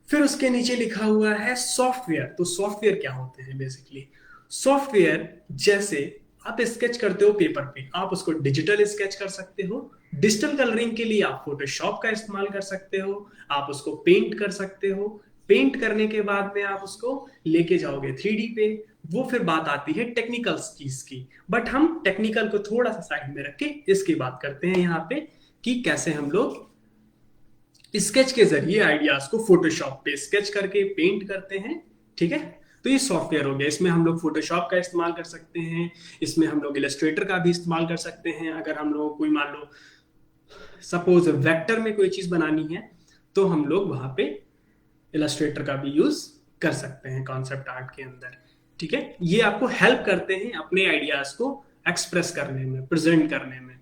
फिर उसके नीचे लिखा हुआ है सॉफ्टवेयर। तो सॉफ्टवेयर क्या होते हैं बेसिकली? सॉफ्टवेयर, जैसे आप स्केच करते हो पेपर पे, आप उसको डिजिटल स्केच कर सकते हो। डिजिटल कलरिंग के लिए आप फोटोशॉप का इस्तेमाल कर सकते हो, आप उसको पेंट कर सकते हो। पेंट करने के बाद में आप उसको लेके जाओगे 3D पे। वो फिर बात आती है टेक्निकल चीज की, बट हम टेक्निकल को थोड़ा सा साइड में रख के इसकी बात करते हैं यहाँ पे, कि कैसे हम लोग स्केच के जरिए आइडियाज को फोटोशॉप पे स्केच करके पेंट करते हैं। ठीक है, तो ये सॉफ्टवेयर हो गया। इसमें हम लोग फोटोशॉप का इस्तेमाल कर सकते हैं, इसमें हम लोग इलस्ट्रेटर का भी इस्तेमाल कर सकते हैं। अगर हम लोग कोई, मान लो सपोज वेक्टर में कोई चीज बनानी है, तो हम लोग वहां पे इलस्ट्रेटर का भी यूज कर सकते हैं कॉन्सेप्ट आर्ट के अंदर। ठीक है, ये आपको हेल्प करते हैं अपने आइडियाज को एक्सप्रेस करने में, प्रेजेंट करने में।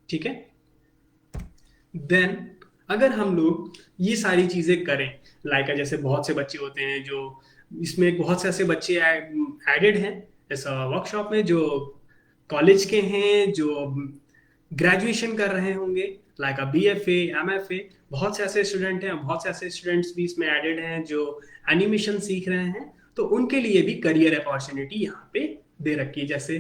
ठीक है, देन अगर हम लोग ये सारी चीजें करें, लाइक जैसे बहुत से बच्चे होते हैं जो, इसमें बहुत से ऐसे बच्चे एडेड हैं ऐसा वर्कशॉप में, जो कॉलेज के हैं, जो ग्रेजुएशन कर रहे होंगे, लाइक BFA, MFA। बहुत से ऐसे स्टूडेंट हैं, बहुत से ऐसे स्टूडेंट्स भी इसमें एडेड हैं जो एनिमेशन सीख रहे हैं। तो उनके लिए भी करियर अपॉर्चुनिटी यहाँ पे दे रखी है, जैसे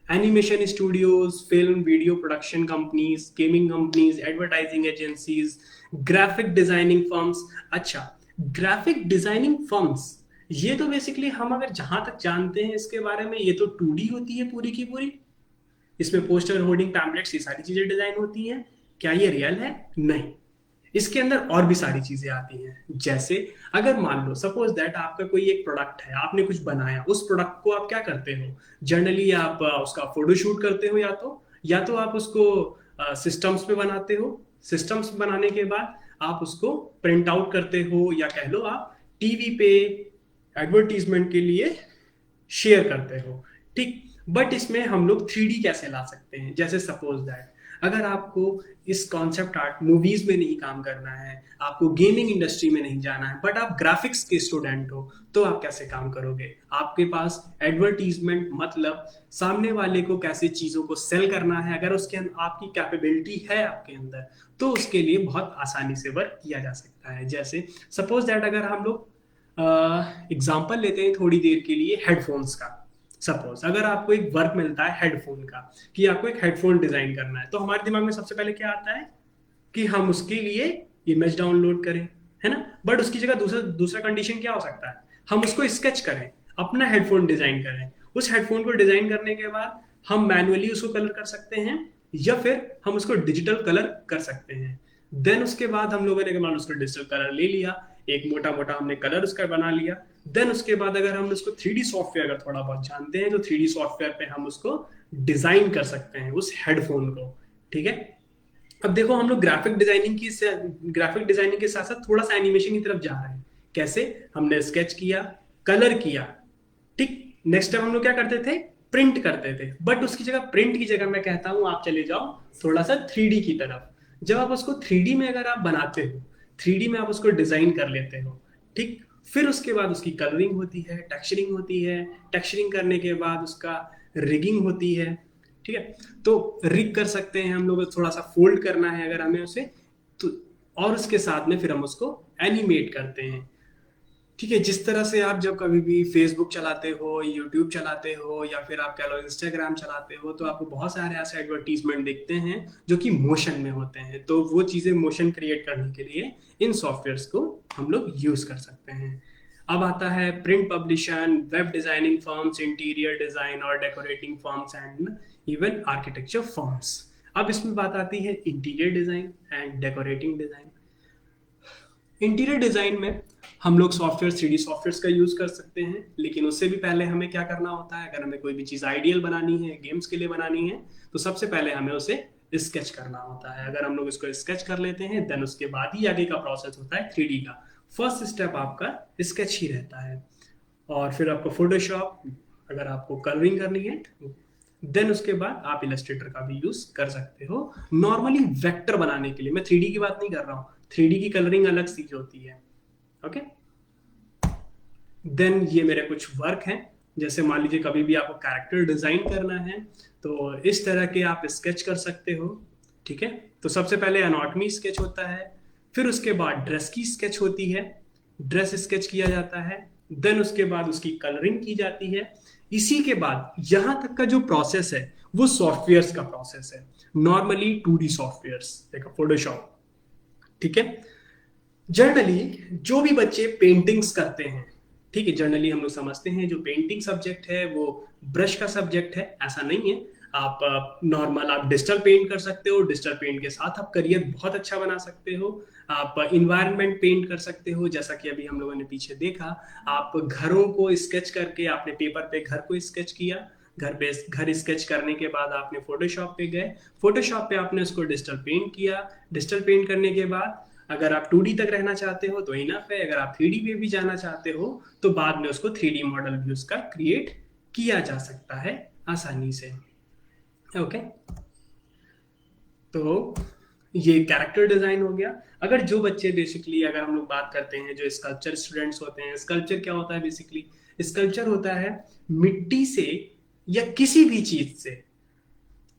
animation studios, film video production companies, gaming companies, advertising agencies, graphic designing firms. अच्छा, ग्राफिक डिजाइनिंग फर्म्स, ये तो बेसिकली हम अगर जहां तक जानते हैं इसके बारे में, ये तो 2D होती है पूरी की पूरी। इसमें पोस्टर, होर्डिंग, पैम्पलेट्स, ये सारी चीजें डिजाइन होती हैं। क्या ये रियल है? नहीं। इसके अंदर और भी सारी चीजें आती हैं, जैसे अगर मान लो सपोज दैट आपका कोई एक प्रोडक्ट है, आपने कुछ बनाया, उस प्रोडक्ट को आप क्या करते हो, जनरली आप उसका फोटोशूट करते हो, या तो आप उसको सिस्टम्स पे बनाते हो। सिस्टम्स बनाने के बाद आप उसको प्रिंट आउट करते हो, या कह लो आप टीवी पे एडवर्टीजमेंट के लिए शेयर करते हो। ठीक, बट इसमें हम लोग 3D कैसे ला सकते हैं? जैसे सपोज दैट अगर आपको इस कॉन्सेप्ट आर्ट मूवीज में नहीं काम करना है, आपको गेमिंग इंडस्ट्री में नहीं जाना है, बट आप ग्राफिक्स के स्टूडेंट हो, तो आप कैसे काम करोगे? आपके पास एडवर्टीजमेंट, मतलब सामने वाले को कैसे चीजों को सेल करना है, अगर उसके अंदर आपकी कैपेबिलिटी है आपके अंदर, तो उसके लिए बहुत आसानी से वर्क किया जा सकता है। जैसे सपोज दैट अगर हम लोग एग्जाम्पल लेते हैं थोड़ी देर के लिए हेडफोन्स का। सपोज अगर आपको एक वर्क मिलता है हेडफोन का, कि आपको एक हेडफोन डिजाइन करना है, तो हमारे दिमाग में सबसे पहले क्या आता है कि हम उसके लिए इमेज डाउनलोड करें, है ना। बट उसकी जगह दूसरा दूसरा कंडीशन क्या हो सकता है, हम उसको स्केच करें, अपना हेडफोन डिजाइन करें। उस हेडफोन को डिजाइन करने के बाद हम मैनुअली उसको कलर कर सकते हैं, या फिर हम उसको डिजिटल कलर कर सकते हैं। देन उसके बाद हम लोगों ने मान उसको डिजिटल कलर ले लिया, एक मोटा मोटा हमने कलर उसका बना लिया। देन उसके बाद अगर हम उसको 3D सॉफ्टवेयर अगर थोड़ा बहुत जानते हैं, तो 3D सॉफ्टवेयर पे हम उसको डिजाइन कर सकते हैं उस हेडफोन को। ठीक है, अब देखो हम लोग ग्राफिक डिजाइनिंग के साथ साथ थोड़ा सा एनिमेशन की तरफ जा रहे हैं। कैसे? हमने स्केच किया, कलर किया, ठीक। नेक्स्ट टाइम हम लोग क्या करते थे, प्रिंट करते थे। बट उसकी जगह, प्रिंट की जगह मैं कहता हूं आप चले जाओ थोड़ा सा 3D की तरफ। जब आप उसको 3D में अगर आप बनाते हो, 3D में आप उसको डिजाइन कर लेते हो, ठीक। फिर उसके बाद उसकी कलरिंग होती है, टेक्सचरिंग होती है। टेक्सचरिंग करने के बाद उसका रिगिंग होती है। ठीक है, तो रिग कर सकते हैं हम लोग, थोड़ा सा फोल्ड करना है अगर हमें उसे, तो और उसके साथ में फिर हम उसको एनिमेट करते हैं। ठीक है, जिस तरह से आप जब कभी भी फेसबुक चलाते हो, यूट्यूब चलाते हो, या फिर आप कह लो इंस्टाग्राम चलाते हो, तो आपको बहुत सारे ऐसे एडवर्टीजमेंट दिखते हैं जो कि मोशन में होते हैं। तो वो चीज़ें मोशन क्रिएट करने के लिए इन सॉफ्टवेयर्स को हम लोग यूज कर सकते हैं। अब आता है print publication, web designing firms, interior design और decorating firms and even architecture firms. अब इसमें बात आती है interior design and decorating design. Interior design में हम लोग सॉफ्टवेयर, 3D सॉफ्टवेयर का यूज कर सकते हैं, लेकिन उससे भी पहले हमें क्या करना होता है, अगर हमें कोई भी चीज आइडियल बनानी है, गेम्स के लिए बनानी है, तो सबसे पहले हमें उसे स्केच करना होता है। अगर हम लोग इसको स्केच कर लेते हैं, देन उसके बाद ही आगे का प्रोसेस होता है 3D का। फर्स्ट स्टेप आपका स्केच ही रहता है, और फिर आपको फोटोशॉप, अगर आपको कलरिंग करनी है, देन उसके बाद आप इलस्ट्रेटर का भी यूज कर सकते हो नॉर्मली वेक्टर बनाने के लिए। मैं 3D की बात नहीं कर रहा हूँ, 3D की कलरिंग अलग सी होती है। ओके, देन ये मेरे कुछ वर्क हैं। जैसे मान लीजिए कभी भी आपको कैरेक्टर डिजाइन करना है, तो इस तरह के आप स्केच कर सकते हो। ठीक है, तो सबसे पहले एनाटॉमी स्केच होता है, फिर उसके बाद ड्रेस की स्केच होती है, ड्रेस स्केच किया जाता है, देन उसके बाद उसकी कलरिंग की जाती है। इसी के बाद यहां तक का जो प्रोसेस है वो सॉफ्टवेयर्स का प्रोसेस है, normally 2D softwares like Photoshop. ठीक है, जनरली जो भी बच्चे पेंटिंग्स करते हैं, ठीक है, जनरली हम लोग समझते हैं जो पेंटिंग सब्जेक्ट है वो ब्रश का सब्जेक्ट है। ऐसा नहीं है, आप नॉर्मल आप डिजिटल पेंट कर सकते हो, डिजिटल पेंट के साथ आप करियर बहुत अच्छा बना सकते हो। आप इन्वायरमेंट पेंट कर सकते हो, जैसा कि अभी हम लोगों ने पीछे देखा। आप घरों को स्केच करके आपने पेपर पे घर को स्केच किया, घर पे घर स्केच करने के बाद आपने फोटोशॉप पे गए, फोटोशॉप पे आपने उसको डिजिटल पेंट किया, डिजिटल पेंट करने के बाद अगर आप 2D तक रहना चाहते हो तो इनफ है, अगर आप 3D पे भी जाना चाहते हो तो बाद में उसको 3D मॉडल भी उसका क्रिएट किया जा सकता है आसानी से। ओके, तो ये कैरेक्टर डिजाइन हो गया। अगर जो बच्चे बेसिकली, अगर हम लोग बात करते हैं जो स्कल्पचर स्टूडेंट्स होते हैं, स्कल्पचर क्या होता है बेसिकली? स्कल्पचर होता है मिट्टी से या किसी भी चीज से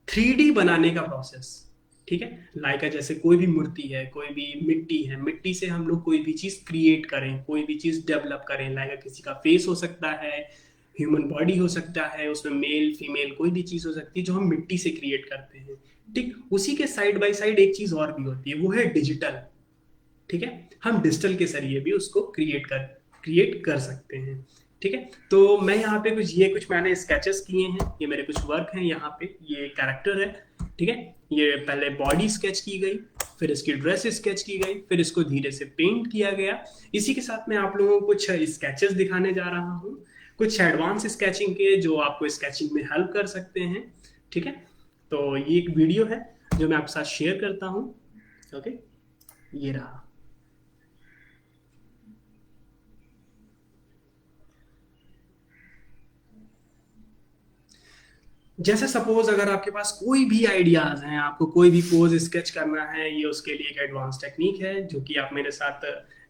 3D बनाने का प्रोसेस। ठीक है, लाइक जैसे कोई भी मूर्ति है, कोई भी मिट्टी है, मिट्टी से हम लोग कोई भी चीज क्रिएट करें, कोई भी चीज डेवलप करें, लाइक किसी का फेस हो सकता है, ह्यूमन बॉडी हो सकता है, उसमें मेल फीमेल कोई भी चीज हो सकती है जो हम मिट्टी से क्रिएट करते हैं। ठीक, उसी के साइड बाय साइड एक चीज और भी होती है, वो है डिजिटल। ठीक है, हम डिजिटल के जरिए भी उसको क्रिएट कर सकते हैं। ठीक है, तो मैं यहाँ पे कुछ मैंने स्केचेस किए हैं, ये मेरे कुछ वर्क हैं। यहाँ पे ये कैरेक्टर है, ठीक है, ये पहले बॉडी स्केच की गई, फिर इसकी ड्रेस स्केच की गई, फिर इसको धीरे से पेंट किया गया। इसी के साथ मैं आप लोगों को कुछ स्केचेस दिखाने जा रहा हूँ, कुछ एडवांस स्केचिंग के जो आपको स्केचिंग में हेल्प कर सकते हैं। ठीक है, तो ये एक वीडियो है जो मैं आपके साथ शेयर करता हूँ। ओके, ये रहा। जैसे सपोज अगर आपके पास कोई भी आइडियाज हैं, आपको कोई भी पोज स्केच करना है, ये उसके लिए एक एडवांस टेक्निक है जो कि आप मेरे साथ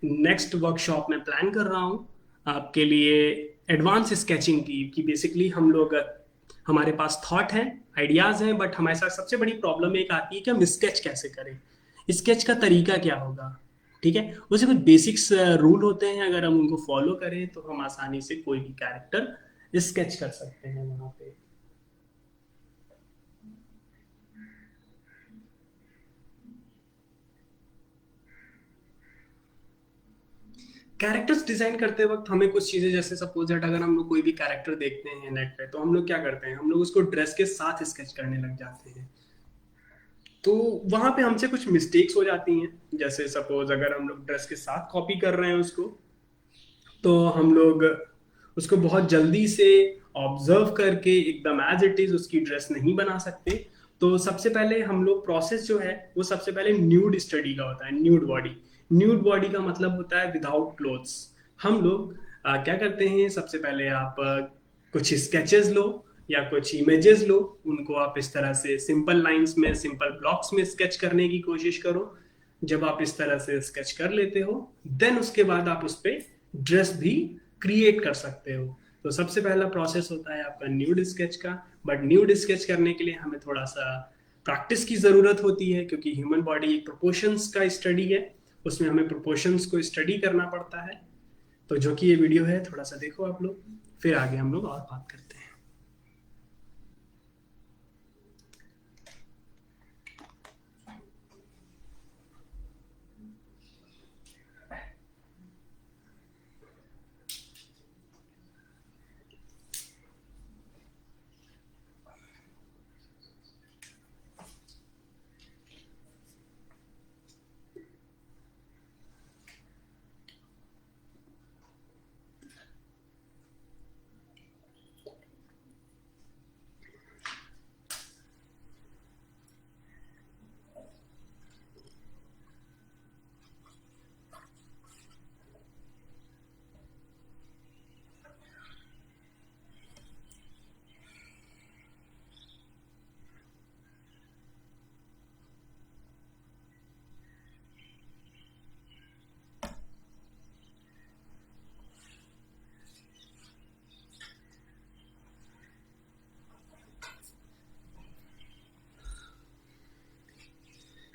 नेक्स्ट वर्कशॉप में प्लान कर रहा हूँ आपके लिए, एडवांस स्केचिंग की। कि बेसिकली हम लोग, हमारे पास थॉट है, आइडियाज हैं, बट हमारे साथ सबसे बड़ी प्रॉब्लम एक आती है कि हम स्केच कैसे करें, स्केच का तरीका क्या होगा। ठीक है, उसे कुछ बेसिक्स रूल होते हैं, अगर हम उनको फॉलो करें तो हम आसानी से कोई भी कैरेक्टर स्केच कर सकते हैं वहां पे। कैरेक्टर्स डिजाइन करते वक्त हमें कुछ चीजें, जैसे सपोज दैट अगर हम लोग कोई भी कैरेक्टर देखते हैं नेट पे, तो हम लोग क्या करते हैं, हम लोग उसको ड्रेस के साथ स्केच करने लग जाते हैं। तो वहां पे हमसे कुछ मिस्टेक्स हो जाती हैं। जैसे सपोज अगर हम लोग ड्रेस के साथ कॉपी कर रहे हैं उसको, तो हम लोग उसको बहुत जल्दी से ऑब्जर्व करके एकदम एज इट इज उसकी ड्रेस नहीं बना सकते। तो सबसे पहले हम लोग प्रोसेस जो है वो सबसे पहले न्यूड स्टडी का होता है, न्यूड बॉडी। न्यूड बॉडी का मतलब होता है विदाउट क्लोथ्स। हम लोग क्या करते हैं, सबसे पहले आप कुछ स्केचेस लो या कुछ इमेजेस लो, उनको आप इस तरह से सिंपल लाइंस में, सिंपल ब्लॉक्स में स्केच करने की कोशिश करो। जब आप इस तरह से स्केच कर लेते हो, देन उसके बाद आप उस पर ड्रेस भी क्रिएट कर सकते हो। तो सबसे पहला प्रोसेस होता है आपका न्यूड स्केच का। बट न्यूड स्केच करने के लिए हमें थोड़ा सा प्रैक्टिस की जरूरत होती है, क्योंकि ह्यूमन बॉडी एक प्रोपोर्शंस का स्टडी है, उसमें हमें प्रोपोर्शंस को स्टडी करना पड़ता है। तो जो कि ये वीडियो है थोड़ा सा देखो आप लोग, फिर आगे हम लोग और बात करते हैं।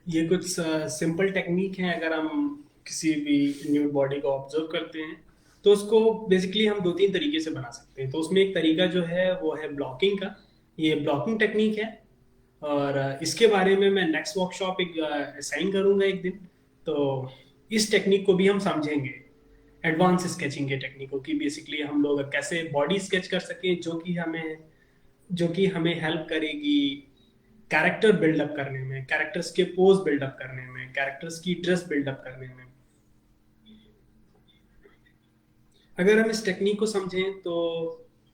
ये कुछ सिंपल टेक्निक है। अगर हम किसी भी न्यूड बॉडी को ऑब्जर्व करते हैं तो उसको बेसिकली हम दो तीन तरीके से बना सकते हैं। तो उसमें एक तरीका जो है वो है ब्लॉकिंग का। ये ब्लॉकिंग टेक्निक है, और इसके बारे में मैं नेक्स्ट वर्कशॉप एक असाइन करूंगा एक दिन। तो इस टेक्निक को भी हम समझेंगे, एडवांस स्केचिंग के टेक्निक को, कि बेसिकली हम लोग कैसे बॉडी स्केच कर सकें जो कि हमें हेल्प करेगी कैरेक्टर बिल्डअप करने में, कैरेक्टर्स के पोज बिल्डअप करने में, कैरेक्टर्स की ड्रेस बिल्डअप करने में। अगर हम इस टेक्निक को समझें तो,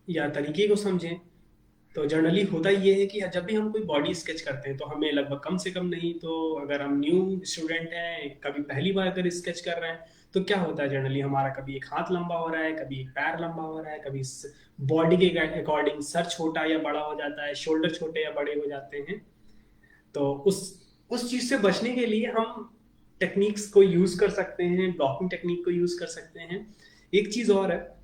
या तरीके को समझें, तो जनरली होता ये है कि जब भी हम कोई बॉडी स्केच करते हैं तो हमें लगभग कम से कम नहीं तो, अगर हम न्यू स्टूडेंट हैं, कभी पहली बार अगर स्केच कर रहे हैं, तो क्या होता है जनरली हमारा कभी एक हाथ लंबा हो रहा है, कभी एक पैर लंबा हो रहा है, कभी बॉडी के अकॉर्डिंग सर छोटा या बड़ा हो जाता है, शोल्डर छोटे या बड़े हो जाते हैं। तो उस चीज से बचने के लिए हम टेक्निक्स को यूज कर सकते हैं, ब्लॉकिंग टेक्निक को यूज कर सकते हैं। एक चीज और है,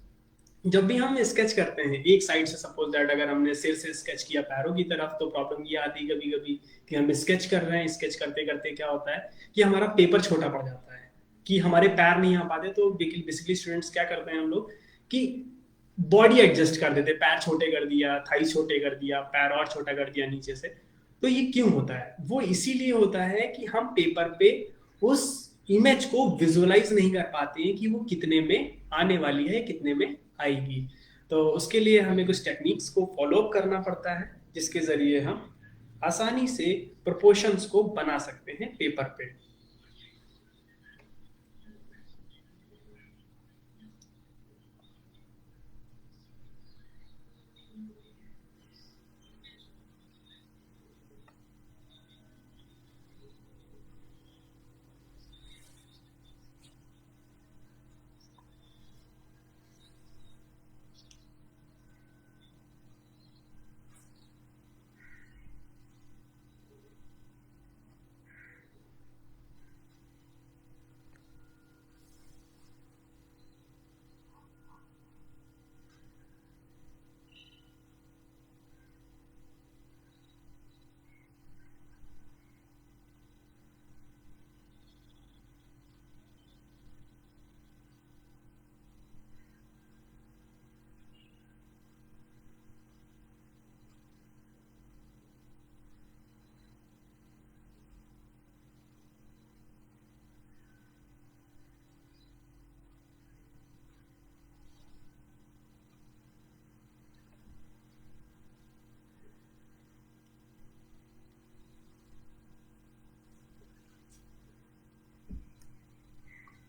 जब भी हम स्केच करते हैं एक साइड से, सपोज दैट अगर हमने सिर से स्केच किया पैरों की तरफ, तो प्रॉब्लम ये आती है कभी कभी कि हम स्केच कर रहे हैं, स्केच करते करते क्या होता है कि हमारा पेपर छोटा पड़ जाता है, कि हमारे पैर नहीं आ पाते। तो बेसिकली स्टूडेंट्स क्या करते हैं हम लोग कि बॉडी एडजस्ट कर देते, पैर छोटे कर दिया, थाई छोटे कर दिया, पैर और छोटा कर दिया नीचे से। तो ये क्यों होता है? वो इसीलिए होता है कि हम पेपर पे उस इमेज को विजुअलाइज नहीं कर पाते हैं कि वो कितने में आने वाली है, कितने में आएगी। तो उसके लिए हमें कुछ टेक्निक्स को फॉलो अप करना पड़ता है, जिसके जरिए हम आसानी से प्रोपोर्शंस को बना सकते हैं पेपर पे।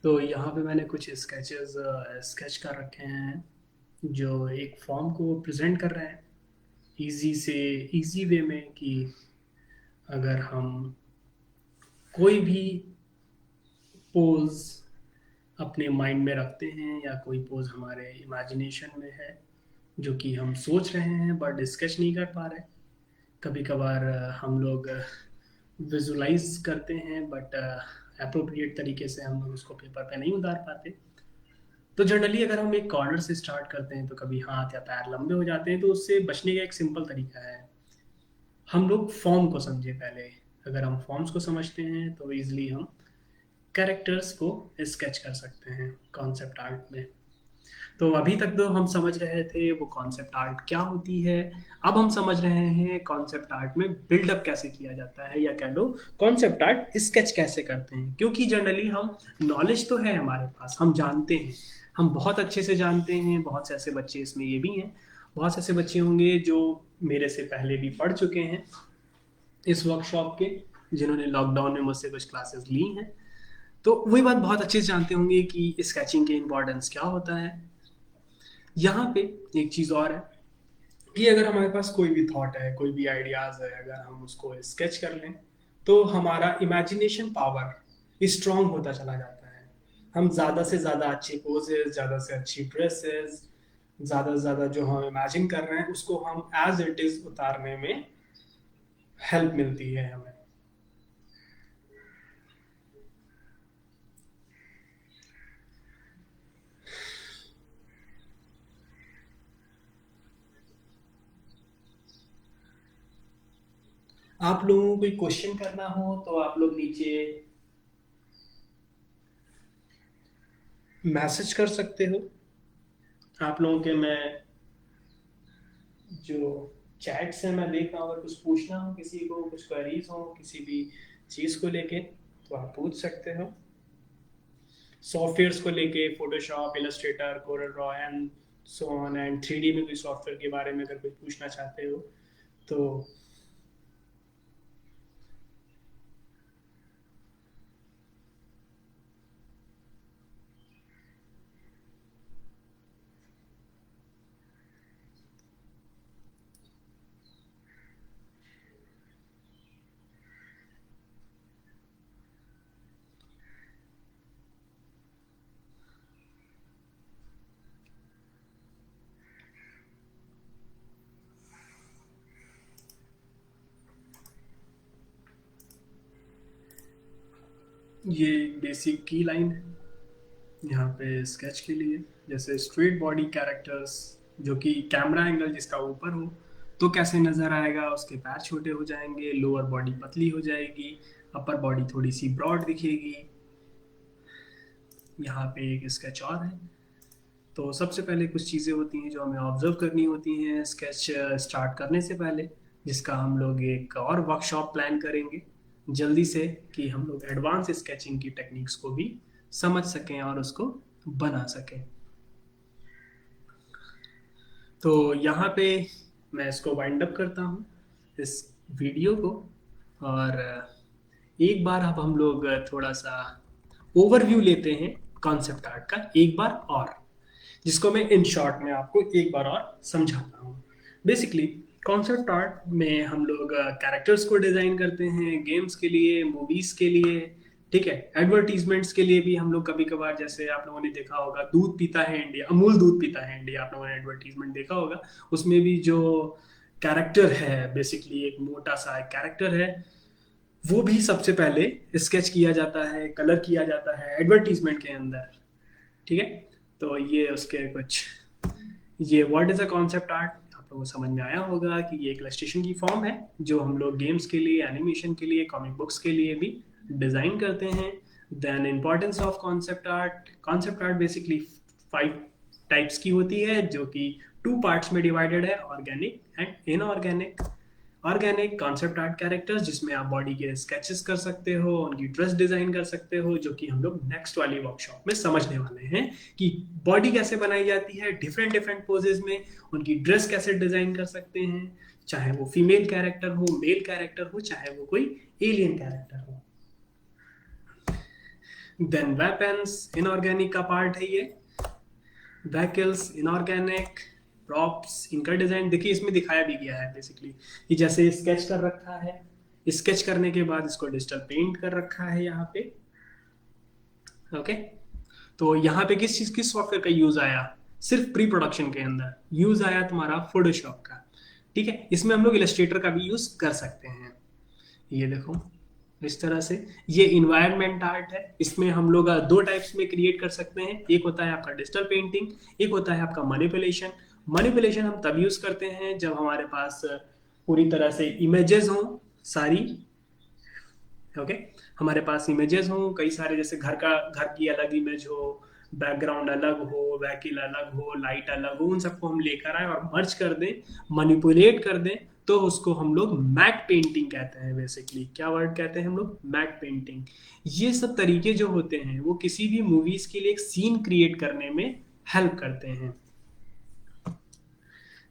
तो यहाँ पे मैंने कुछ स्केचेस स्केच कर रखे हैं जो एक फॉर्म को प्रेजेंट कर रहे हैं इजी से इजी वे में, कि अगर हम कोई भी पोज अपने माइंड में रखते हैं, या कोई पोज हमारे इमेजिनेशन में है जो कि हम सोच रहे हैं बट स्केच नहीं कर पा रहे। कभी कभार हम लोग विजुलाइज करते हैं बट अप्रोप्रिएट तरीके से हम लोग उसको पेपर पे नहीं उतार पाते। तो जनरली अगर हम एक कॉर्नर से स्टार्ट करते हैं तो कभी हाथ या पैर लंबे हो जाते हैं। तो उससे बचने का एक सिंपल तरीका है, हम लोग फॉर्म को समझे पहले। अगर हम फॉर्म्स को समझते हैं तो इजीली हम कैरेक्टर्स को स्केच कर सकते हैं कॉन्सेप्ट आर्ट में। तो अभी तक तो हम समझ रहे थे वो कॉन्सेप्ट आर्ट क्या होती है। अब हम समझ रहे हैं कॉन्सेप्ट आर्ट में बिल्डअप कैसे किया जाता है, या कह लो कॉन्सेप्ट आर्ट स्केच कैसे करते हैं। क्योंकि जनरली हम, नॉलेज तो है हमारे पास, हम जानते हैं, हम बहुत अच्छे से जानते हैं। बहुत से ऐसे बच्चे इसमें ये भी हैं, बहुत से ऐसे बच्चे होंगे जो मेरे से पहले भी पढ़ चुके हैं इस वर्कशॉप के, जिन्होंने लॉकडाउन में मुझसे कुछ क्लासेस ली हैं। तो वही बात बहुत अच्छे से जानते होंगे कि स्केचिंग के इम्पोर्टेंस क्या होता है। यहाँ पे एक चीज और है कि अगर हमारे पास कोई भी थॉट है, कोई भी आइडियाज है, अगर हम उसको स्केच कर लें तो हमारा इमेजिनेशन पावर स्ट्रांग होता चला जाता है। हम ज्यादा से ज्यादा अच्छी पोजेस, ज्यादा से अच्छी ड्रेसेस, ज्यादा से ज्यादा जो हम इमेजिन कर रहे हैं उसको हम एज इट इज उतारने में हेल्प मिलती है हमें। आप लोगों को कोई क्वेश्चन करना हो तो आप लोग नीचे मैसेज कर सकते हो। आप लोगों के मैं जो चैट्स हैं मैं देख रहा हूँ, अगर कुछ पूछना हो किसी को, कुछ क्वेरीज हो किसी भी चीज़ को लेके, तो आप पूछ सकते हो। सॉफ्टवेयर्स को लेके, Photoshop, Illustrator, Corel Draw and so on, and 3D में कोई सॉफ्टवेयर के बारे में अगर कुछ पूछना चाहते हो तो। ये बेसिक की लाइन है यहाँ पे स्केच के लिए। जैसे स्ट्रेट बॉडी कैरेक्टर्स, जो कि कैमरा एंगल जिसका ऊपर हो तो कैसे नज़र आएगा, उसके पैर छोटे हो जाएंगे, लोअर बॉडी पतली हो जाएगी, अपर बॉडी थोड़ी सी ब्रॉड दिखेगी। यहाँ पे एक स्केच और है। तो सबसे पहले कुछ चीज़ें होती हैं जो हमें ऑब्जर्व करनी होती हैं स्केच स्टार्ट करने से पहले, जिसका हम लोग एक और वर्कशॉप प्लान करेंगे जल्दी से, कि हम लोग एडवांस स्केचिंग की टेक्निक्स को भी समझ सकें और उसको बना सकें। तो यहाँ पे मैं इसको वाइंड अप करता हूँ इस वीडियो को। और एक बार अब हम लोग थोड़ा सा ओवरव्यू लेते हैं कॉन्सेप्ट आर्ट का एक बार और, जिसको मैं इन शॉर्ट में आपको एक बार और समझाता हूँ। बेसिकली कॉन्सेप्ट आर्ट में हम लोग कैरेक्टर्स को डिजाइन करते हैं, गेम्स के लिए, मूवीज के लिए, ठीक है, एडवर्टीजमेंट्स के लिए भी हम लोग कभी कभार, जैसे आप लोगों ने देखा होगा दूध पीता है इंडिया, अमूल दूध पीता है इंडिया, आप लोगों ने एडवर्टीजमेंट देखा होगा। उसमें भी जो कैरेक्टर है, बेसिकली एक मोटा सा एक कैरेक्टर है, वो भी सबसे पहले स्केच किया जाता है, कलर किया जाता है एडवर्टीजमेंट के अंदर, ठीक है। तो ये उसके कुछ, ये what is a concept art आप लोगों को समझ में आया होगा कि ये एक इलस्ट्रेशन की फॉर्म है जो हम लोग गेम्स के लिए, एनिमेशन के लिए, कॉमिक बुक्स के लिए भी डिजाइन करते हैं। Then importance of concept art, concept art basically 5 types की होती है जो कि 2 पार्ट्स में डिवाइडेड है, organic and inorganic. Organic concept art characters जिसमें आप बॉडी के स्केचेस कर सकते हो, उनकी ड्रेस डिजाइन कर सकते हो, जो कि हम लोग नेक्स्ट वाली वर्कशॉप में समझने वाले हैं कि बॉडी कैसे बनाई जाती है डिफरेंट डिफरेंट पोजेज में, उनकी ड्रेस कैसे डिजाइन कर सकते हैं, चाहे वो फीमेल कैरेक्टर हो, मेल कैरेक्टर हो, चाहे वो कोई एलियन कैरेक्टर हो। देन वेपन्स इनऑर्गेनिक का पार्ट है ये। Vehicles inorganic. प्रॉप्स, इनका डिजाइन देखिए इसमें दिखाया भी गया है बेसिकली, कि जैसे स्केच कर रखा है, स्केच करने के बाद इसको डिजिटल पेंट कर रखा है यहाँ पे, ओके। तो यहाँ पे किस चीज, किस सॉफ्टवेयर का यूज आया, सिर्फ प्री प्रोडक्शन के अंदर यूज आया तुम्हारा फोटोशॉप का, ठीक है। इसमें हम लोग इलस्ट्रेटर का भी यूज कर सकते हैं। ये देखो इस तरह से, ये इन्वायरमेंट आर्ट है। इसमें हम लोग 2 टाइप्स में क्रिएट कर सकते हैं, एक होता है आपका डिजिटल पेंटिंग, एक होता है आपका मैनिपुलेशन। मैनिपुलेशन हम तब यूज करते हैं जब हमारे पास पूरी तरह से इमेजेस हों सारी, ओके। हमारे पास इमेजेस हों कई सारे, जैसे घर की अलग इमेज हो, बैकग्राउंड अलग हो, वैकिल अलग हो, लाइट अलग हो, उन सबको हम लेकर आए और मर्ज कर दें, मैनिपुलेट कर दें, तो उसको हम लोग मैट पेंटिंग कहते हैं। बेसिकली क्या वर्ड कहते हैं हम लोग? Matte painting. ये सब तरीके जो होते हैं वो किसी भी मूवीज के लिए एक सीन क्रिएट करने में हेल्प करते हैं।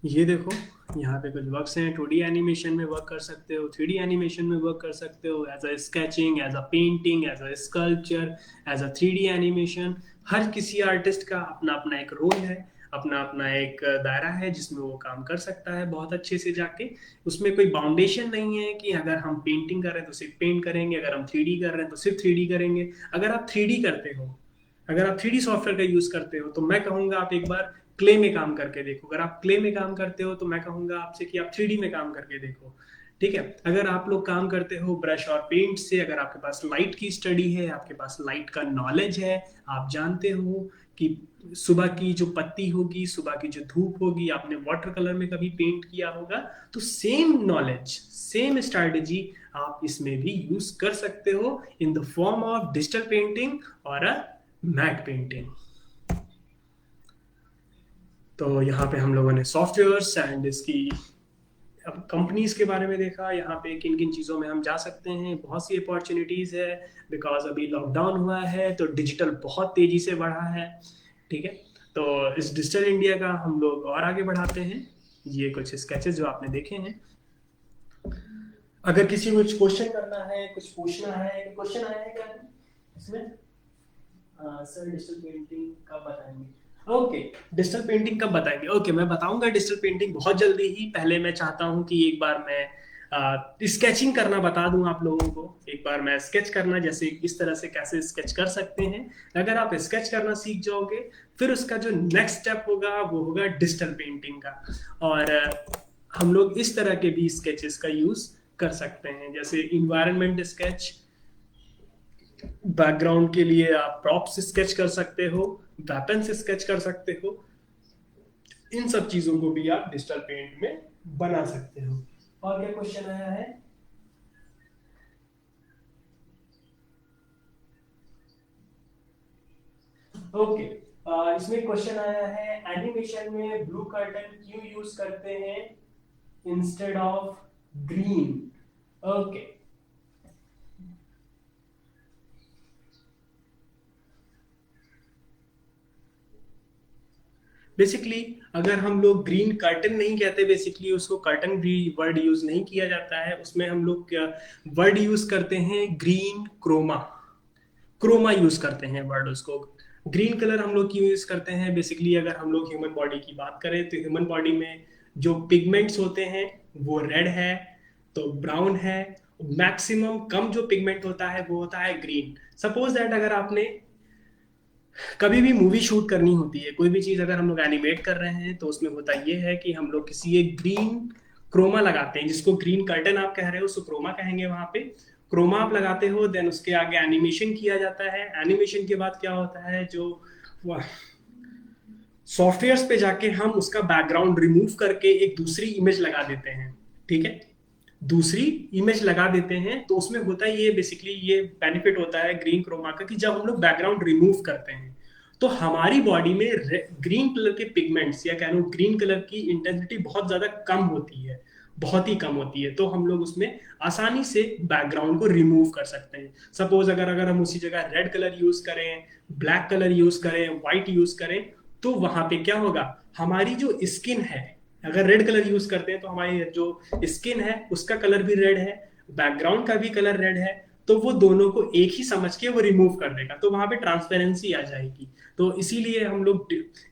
ये देखो, यहाँ पे कुछ वर्क्स हैं। 2D एनिमेशन में वर्क कर सकते हो, 3D एनिमेशन में वर्क कर सकते हो, as a sketching, as a painting, as a sculpture, as a 3D animation. हर किसी आर्टिस्ट का अपना अपना एक रोल है, अपना अपना एक दायरा है जिसमें वो काम कर सकता है बहुत अच्छे से जाके। उसमें कोई बाउंडेशन नहीं है कि अगर हम पेंटिंग कर रहे हैं तो सिर्फ पेंट करेंगे, अगर हम 3D कर रहे हैं तो सिर्फ 3D करेंगे। अगर आप 3D करते हो, अगर आप 3D सॉफ्टवेयर का यूज करते हो, तो मैं कहूंगा आप एक बार क्ले में काम करके देखो। अगर आप क्ले में काम करते हो तो मैं कहूंगा आपसे कि आप 3D में काम करके देखो। ठीक है? अगर आप लोग काम करते हो ब्रश और पेंट से, अगर आपके पास लाइट की स्टडी है, आपके पास लाइट का नॉलेज है, आप जानते हो कि सुबह की जो पत्ती होगी, सुबह की जो धूप होगी, आपने वाटर कलर में कभी पेंट किया होगा, तो सेम नॉलेज, सेम स्ट्रैटेजी आप इसमें भी यूज कर सकते हो in the form of digital painting और अ मैट पेंटिंग। तो यहाँ पे हम लोगों ने सॉफ्टवेयर्स एंड इसकी अब कंपनीज के बारे में देखा। यहाँ पे किन किन चीज़ों में हम जा सकते हैं, बहुत सी अपॉर्चुनिटीज़ है। बिकॉज अभी लॉकडाउन हुआ है तो डिजिटल बहुत तेज़ी से बढ़ा है। ठीक है? तो इस डिजिटल इंडिया का हम लोग और आगे बढ़ाते हैं। ये कुछ स्केचेस जो आपने देखे हैं। अगर किसी को कुछ क्वेश्चन करना है, कुछ पूछना है, क्वेश्चन आया है क्या इसमें? सर डिजिटल पेंटिंग कब बताएंगे? ओके, डिजिटल पेंटिंग कब बताएंगे? ओके, मैं बताऊंगा डिजिटल पेंटिंग बहुत जल्दी ही। पहले मैं चाहता हूं कि एक बार मैं स्केचिंग करना बता दूं आप लोगों को। एक बार मैं स्केच करना, जैसे इस तरह से कैसे स्केच कर सकते हैं। अगर आप स्केच करना सीख जाओगे, फिर उसका जो नेक्स्ट स्टेप होगा वो होगा डिजिटल पेंटिंग का। और हम लोग इस तरह के भी स्केचेस का यूज कर सकते हैं, जैसे इन्वायरमेंट स्केच, बैकग्राउंड के लिए आप प्रॉप्स स्केच कर सकते हो, वेपन्स स्केच कर सकते हो। इन सब चीजों को भी आप डिजिटल पेंट में बना सकते हो। और क्या क्वेश्चन आया है? ओके, इसमें क्वेश्चन आया है, एनिमेशन में ब्लू कर्टन क्यों यूज करते हैं instead of green? Okay, basically अगर हम लोग ग्रीन कर्टन नहीं कहते, बेसिकली उसको कर्टन भी वर्ड यूज नहीं किया जाता है, उसमें हम लोग क्या वर्ड यूज करते हैं? Green Croma. क्रोमा यूज करते हैं वर्ड उसको। ग्रीन कलर हम लोग क्यों यूज करते हैं? बेसिकली अगर हम लोग ह्यूमन बॉडी की बात करें तो ह्यूमन बॉडी में जो पिगमेंट्स होते हैं वो रेड है, तो ब्राउन है। मैक्सिमम कम जो पिगमेंट होता है वो होता है ग्रीन। सपोज दैट अगर आपने कभी भी मूवी शूट करनी होती है, कोई भी चीज अगर हम लोग एनिमेट कर रहे हैं, तो उसमें होता ये है कि हम लोग किसी एक ग्रीन क्रोमा लगाते हैं, जिसको ग्रीन कर्टन आप कह रहे हो, उसको क्रोमा कहेंगे वहां पे। क्रोमा आप लगाते हो, देन उसके आगे एनिमेशन किया जाता है। एनिमेशन के बाद क्या होता है, जो सॉफ्टवेयर पे जाके हम उसका बैकग्राउंड रिमूव करके एक दूसरी इमेज लगा देते हैं। ठीक है? दूसरी इमेज लगा देते हैं, तो उसमें होता है ये, बेसिकली ये बेनिफिट होता है ग्रीन क्रोमा का, कि जब हम लोग बैकग्राउंड रिमूव करते हैं तो हमारी बॉडी में ग्रीन कलर के पिगमेंट्स, या कह लो ग्रीन कलर की इंटेंसिटी बहुत ज्यादा कम होती है, बहुत ही कम होती है। तो हम लोग उसमें आसानी से बैकग्राउंड को रिमूव कर सकते हैं। सपोज अगर अगर हम उसी जगह रेड कलर यूज करें, ब्लैक कलर यूज करें, व्हाइट यूज करें, तो वहां पे क्या होगा, हमारी जो स्किन है, अगर रेड कलर यूज करते हैं तो हमारी जो स्किन है उसका कलर भी रेड है, बैकग्राउंड का भी कलर रेड है, तो वो दोनों को एक ही समझ के वो रिमूव कर देगा, तो वहां पे ट्रांसपेरेंसी आ जाएगी। तो इसीलिए हम लोग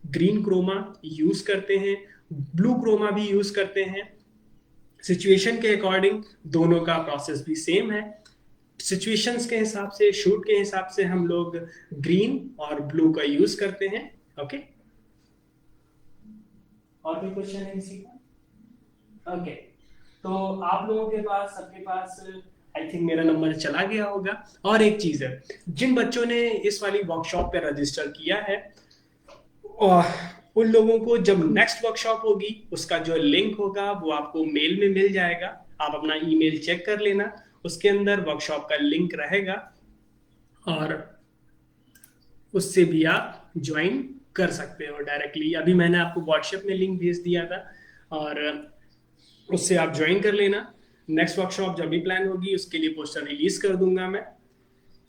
ग्रीन क्रोमा यूज करते हैं, ब्लू क्रोमा भी यूज करते हैं। सिचुएशन के अकॉर्डिंग दोनों का प्रोसेस भी सेम है। सिचुएशंस के हिसाब से, शूट के हिसाब से हम लोग ग्रीन और ब्लू का यूज करते हैं। ओके, और कोई क्वेश्चन है किसी का? ओके, तो आप लोगों के पास, सबके पास आई थिंक मेरा नंबर चला गया होगा। और एक चीज है, जिन बच्चों ने इस वाली वर्कशॉप पे रजिस्टर किया है, और उन लोगों को जब नेक्स्ट वर्कशॉप होगी उसका जो लिंक होगा वो आपको मेल में मिल जाएगा। आप अपना ईमेल चेक कर लेना, उसके अंदर वर्कशॉप का लिंक रहेगा, और उससे भी आप ज्वाइन कर सकते हो डायरेक्टली। अभी मैंने आपको व्हाट्सएप में लिंक भेज दिया था, और उससे आप ज्वाइन कर लेना। नेक्स्ट वर्कशॉप जब भी प्लान होगी उसके लिए पोस्टर रिलीज कर दूंगा मैं।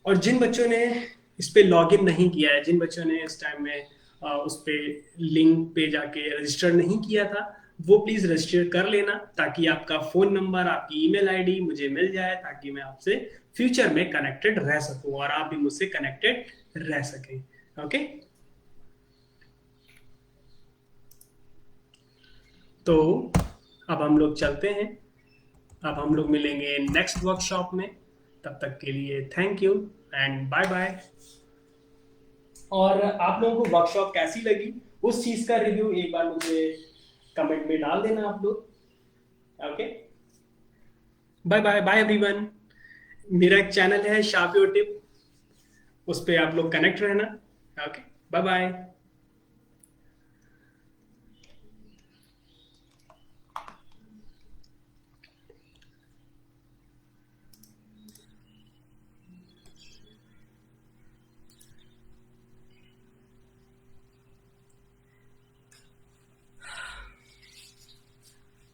और जिन बच्चों ने इस पे लॉग इन नहीं किया है, जिन बच्चों ने इस टाइम में उस पे लिंक पे जाके रजिस्टर नहीं किया था, वो प्लीज रजिस्टर कर लेना, ताकि आपका फोन नंबर, आपकी ईमेल आईडी मुझे मिल जाए, ताकि मैं आपसे फ्यूचर में कनेक्टेड रह सकूं और आप भी मुझसे कनेक्टेड रह सकें। ओके, तो अब हम लोग चलते हैं। अब हम लोग मिलेंगे नेक्स्ट वर्कशॉप में। तब तक के लिए thank you and bye bye. और आप लोगों को वर्कशॉप कैसी लगी, उस चीज का रिव्यू एक बार मुझे कमेंट में डाल देना आप लोग। Okay, bye bye bye everyone. मेरा एक चैनल है शार्प योर टिप, उस पर आप लोग कनेक्ट रहना। Okay, bye bye.